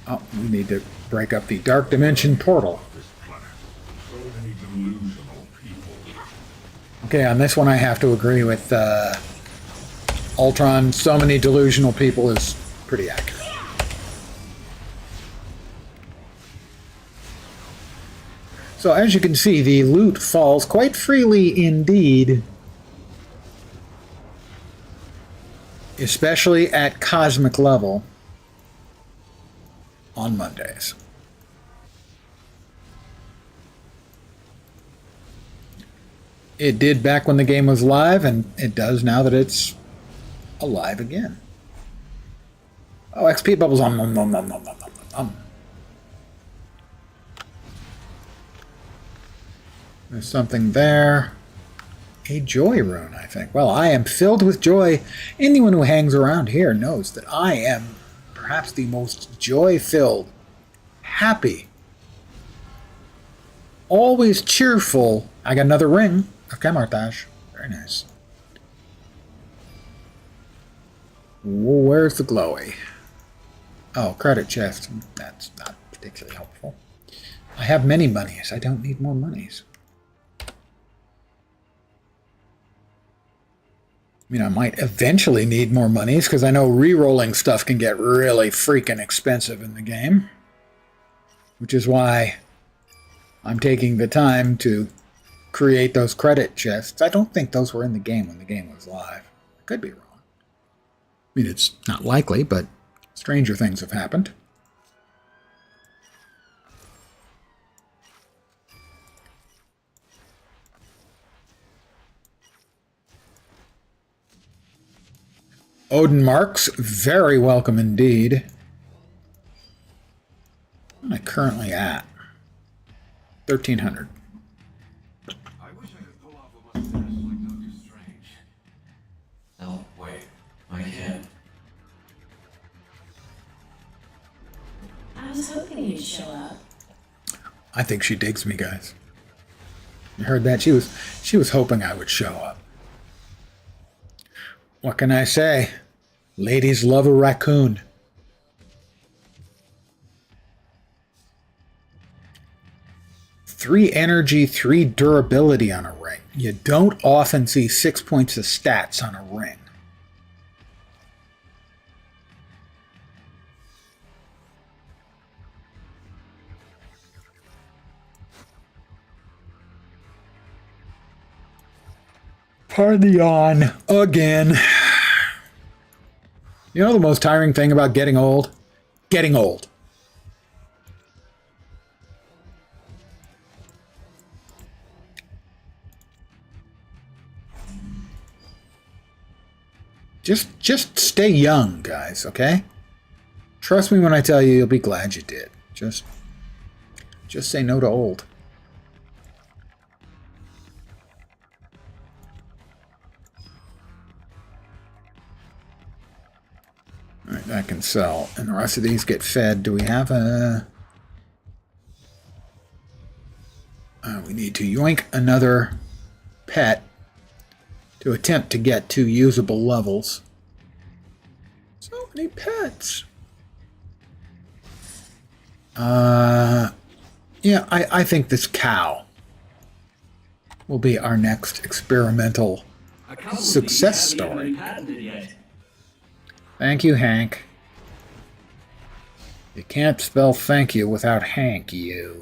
Oh, we need to break up the Dark Dimension portal. This planet. So many delusional people. Okay, on this one I have to agree with Ultron. So many delusional people is pretty accurate. So as you can see, the loot falls quite freely indeed. Especially at cosmic level on Mondays. It did back when the game was live, and it does now that it's alive again. Oh, XP bubbles on. There's something there. A joy rune, I think. Well, I am filled with joy. Anyone who hangs around here knows that I am perhaps the most joy-filled, happy, always cheerful. I got another ring of Camartage. Very nice. Where's the glowy? Oh, credit chest. That's not particularly helpful. I have many monies. I don't need more monies. I mean, I might eventually need more monies because I know re-rolling stuff can get really freaking expensive in the game. Which is why I'm taking the time to create those credit chests. I don't think those were in the game when the game was live. I could be wrong. I mean, it's not likely, but stranger things have happened. Odin Marks, very welcome indeed. currently at? 1,300. I wish I could pull off a mustache like Doctor Strange. Oh, wait. I can. I was hoping you'd show up. I think she digs me, guys. You heard that? She was hoping I would show up. What can I say? Ladies love a raccoon. Three energy, 3 durability on a ring. You don't often see 6 points of stats on a ring. Party on again. You know the most tiring thing about getting old? Getting old. Just stay young, guys, okay? Trust me when I tell you, you'll be glad you did. Just say no to old. Alright, that can sell. And the rest of these get fed. Do we have a... we need to yoink another pet to attempt to get to usable levels. So many pets. Yeah, I think this cow will be our next experimental success story. Thank you, Hank. You can't spell thank you without Hank, you.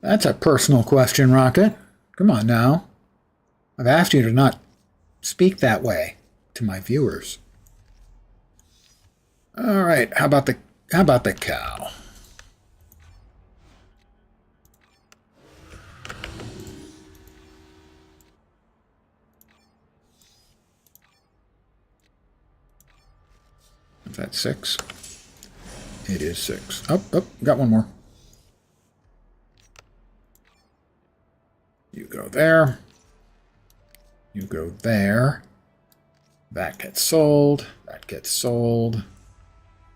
That's a personal question, Rocket. Come on now. I've asked you to not speak that way to my viewers. All right, how about the cow? Is that 6? It is 6. Oh, got one more. You go there. You go there. That gets sold. That gets sold.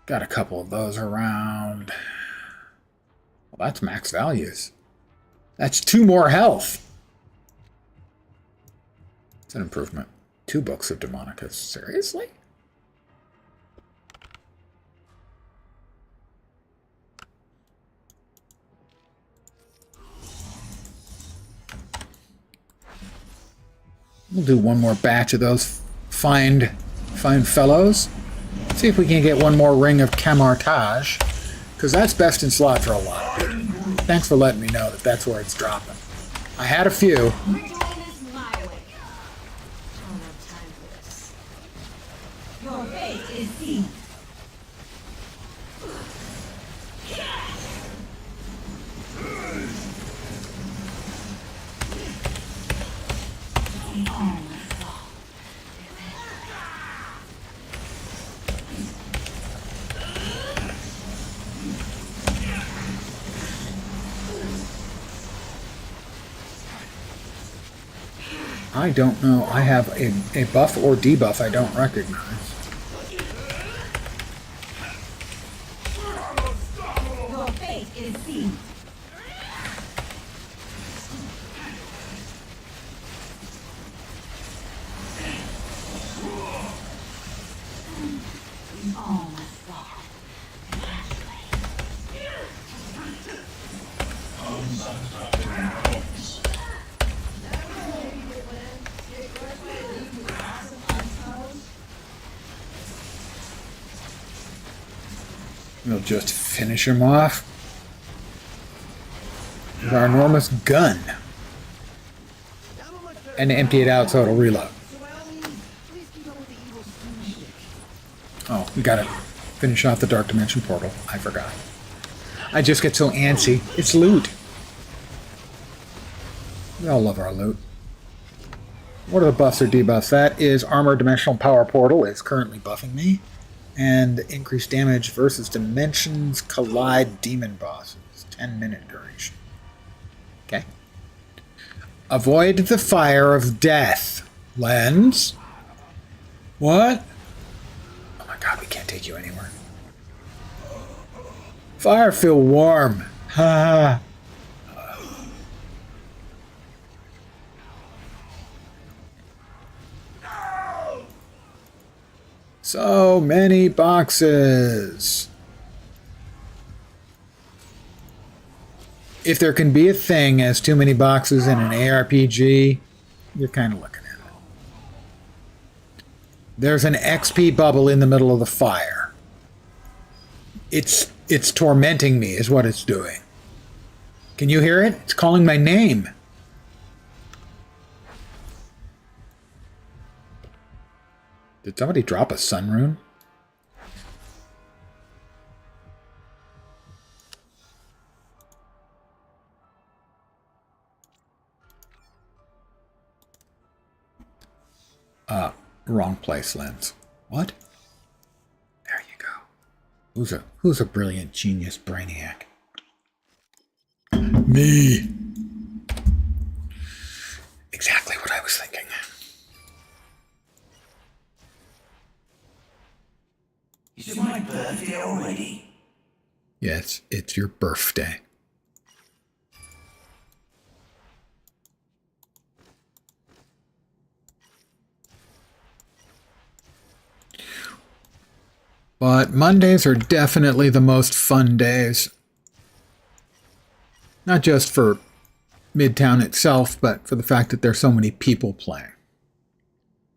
Got a couple of those around. Well, that's max values. That's 2 more health. It's an improvement. 2 books of Demonicus. Seriously? We'll do one more batch of those fine fellows. See if we can get one more ring of Camartage, because that's best in slot for a lot of people. Thanks for letting me know that that's where it's dropping. I had a few. We're doing this my way. I don't have time for this. Your fate is sealed. I don't know. I have a buff or debuff I don't recognize. Your fate is sealed. Oh my God. We'll just finish him off with our enormous gun. And empty it out so it'll reload. Oh, we gotta finish off the Dark Dimension portal. I forgot. I just get so antsy. It's loot. We all love our loot. What are the buffs or debuffs? That is Armor Dimensional Power Portal is currently buffing me. And increased damage versus Dimensions Collide Demon Bosses. 10-minute duration. Okay. Avoid the fire of death. Lens? What? Oh my god, we can't take you anywhere. Fire feel warm. Ha. So many boxes. If there can be a thing as too many boxes in an ARPG, you're kind of looking at it. There's an XP bubble in the middle of the fire. It's tormenting me is what it's doing. Can you hear it? It's calling my name. Did somebody drop a sun rune? Wrong place, Lens. What? There you go. Who's a brilliant genius brainiac? Me. Exactly what I was thinking. Is it my birthday already? Yes, it's your birthday. But Mondays are definitely the most fun days. Not just for Midtown itself, but for the fact that there's so many people playing.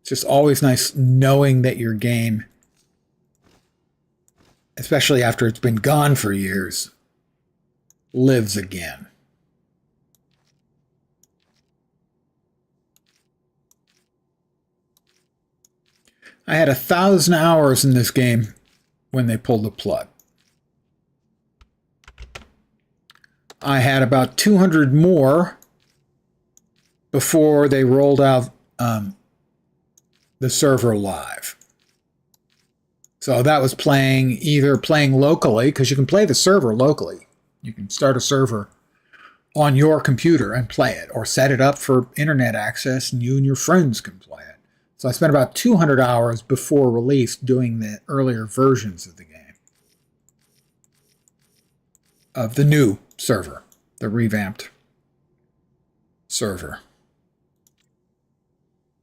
It's just always nice knowing that your game, especially after it's been gone for years, lives again. I had 1,000 hours in this game when they pulled the plug. I had about 200 more before they rolled out the server live. So that was either playing locally, because you can play the server locally. You can start a server on your computer and play it, or set it up for internet access and you and your friends can play it. So I spent about 200 hours before release doing the earlier versions of the game. Of the new server, the revamped server.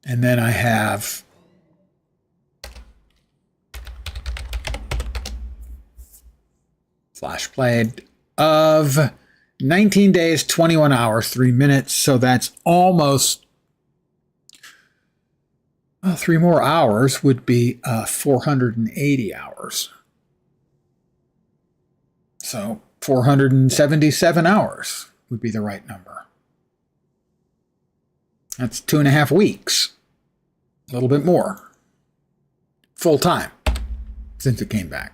And then I have flash played of 19 days, 21 hours, 3 minutes. So that's almost 3 more hours would be 480 hours. So 477 hours would be the right number. That's 2.5 weeks. A little bit more. Full time since it came back.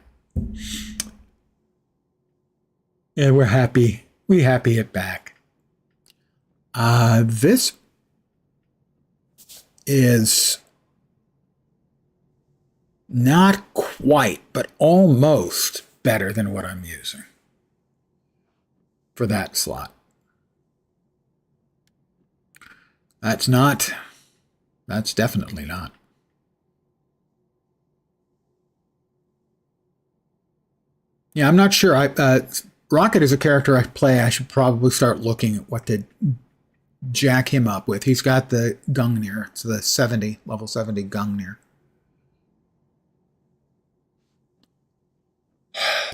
Yeah, we're happy. We're happy it's back. This is not quite, but almost better than what I'm using for that slot. That's definitely not. Yeah, I'm not sure. Rocket is a character I play. I should probably start looking at what to jack him up with. He's got the Gungnir. It's the level 70 Gungnir.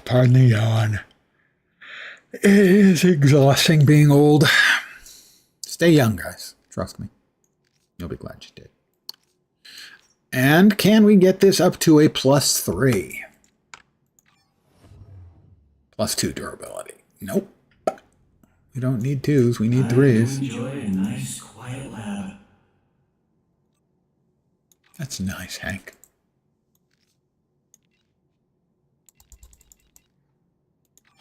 Pardon the yawn. It is exhausting being old. Stay young, guys. Trust me. You'll be glad you did. And can we get this up to a +3? +2 durability. Nope. We don't need 2s. We need 3s. Enjoy a nice, quiet lab. That's nice, Hank.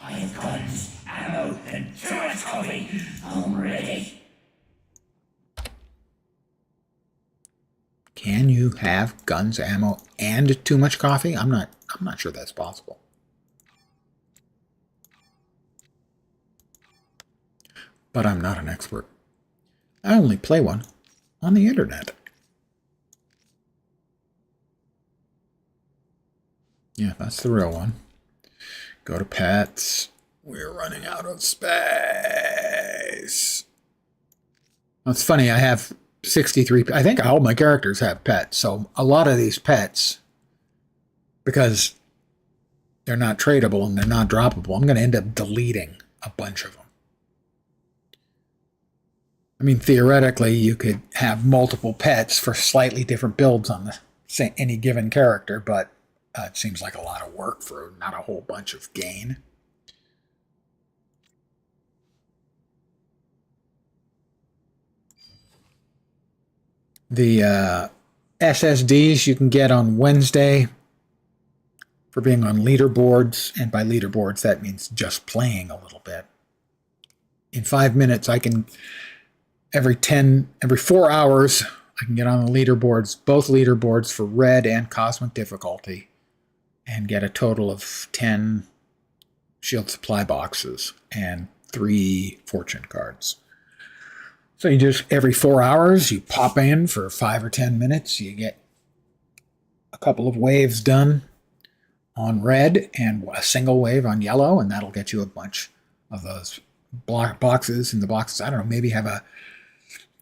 I have guns, ammo, and too much coffee. I'm ready. Can you have guns, ammo, and too much coffee? I'm not sure that's possible. But I'm not an expert. I only play one on the internet. Yeah, that's the real one. Go to pets. We're running out of space. Well, it's funny, I have 63. I think all my characters have pets. So a lot of these pets, because they're not tradable and they're not droppable, I'm going to end up deleting a bunch of them. I mean, theoretically, you could have multiple pets for slightly different builds on any given character, but it seems like a lot of work for not a whole bunch of gain. The SSDs you can get on Wednesday for being on leaderboards, and by leaderboards that means just playing a little bit. In 5 minutes, I can every 4 hours I can get on the leaderboards, both leaderboards for red and cosmic difficulty, and get a total of 10 shield supply boxes and 3 fortune cards. So you just, every 4 hours, you pop in for 5 or 10 minutes, you get a couple of waves done on red and a single wave on yellow, and that'll get you a bunch of those boxes. And the boxes, I don't know, maybe have a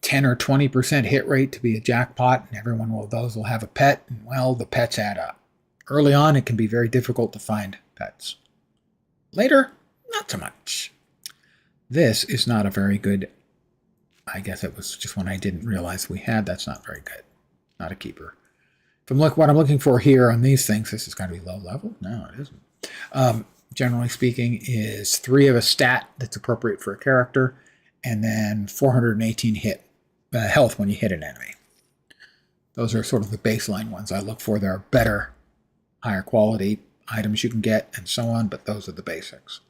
10 or 20% hit rate to be a jackpot, and those will have a pet, and well, the pets add up. Early on, it can be very difficult to find pets. Later, not so much. This is not a very good, I guess it was just one I didn't realize we had. That's not very good. Not a keeper. What I'm looking for here on these things, this is going to be low level. No, it isn't. Generally speaking, is 3 of a stat that's appropriate for a character, and then 418 health when you hit an enemy. Those are sort of the baseline ones I look for. There are better, higher quality items you can get, and so on, but those are the basics.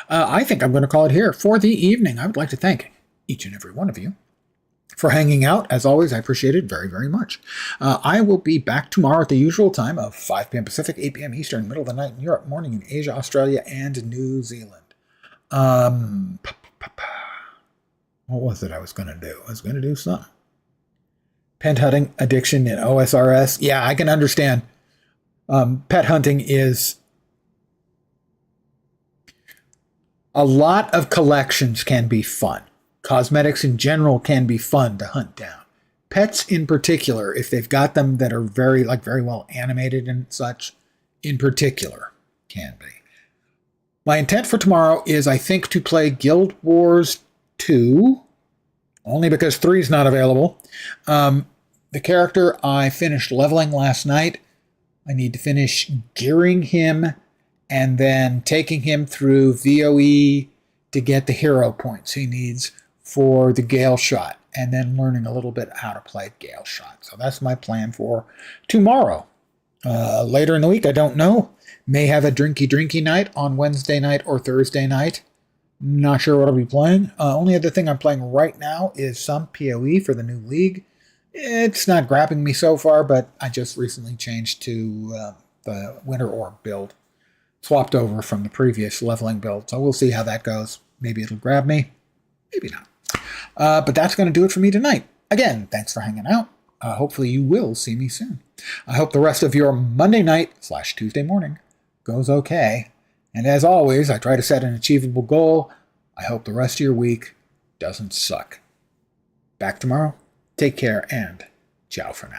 I think I'm going to call it here for the evening. I would like to thank each and every one of you for hanging out. As always, I appreciate it very, very much. I will be back tomorrow at the usual time of 5 p.m. Pacific, 8 p.m. Eastern, middle of the night in Europe, morning in Asia, Australia, and New Zealand. What was it I was going to do? I was going to do something. Pet hunting addiction in OSRS. Yeah, I can understand. Pet hunting is... A lot of collections can be fun. Cosmetics in general can be fun to hunt down. Pets in particular, if they've got them that are very well animated and such, in particular, can be. My intent for tomorrow is, I think, to play Guild Wars 2, only because 3 is not available. The character I finished leveling last night, I need to finish gearing him and then taking him through VOE to get the hero points he needs for the Gale Shot, and then learning a little bit how to play Gale Shot. So that's my plan for tomorrow. Later in the week, I don't know. May have a drinky night on Wednesday night or Thursday night. Not sure what I'll be playing. Only other thing I'm playing right now is some PoE for the new league. It's not grabbing me so far, but I just recently changed to the Winter Orb build. Swapped over from the previous leveling build, so we'll see how that goes. Maybe it'll grab me, maybe not. But that's going to do it for me tonight. Again, thanks for hanging out. Hopefully you will see me soon. I hope the rest of your Monday night / Tuesday morning goes okay. And as always, I try to set an achievable goal. I hope the rest of your week doesn't suck. Back tomorrow. Take care and ciao for now.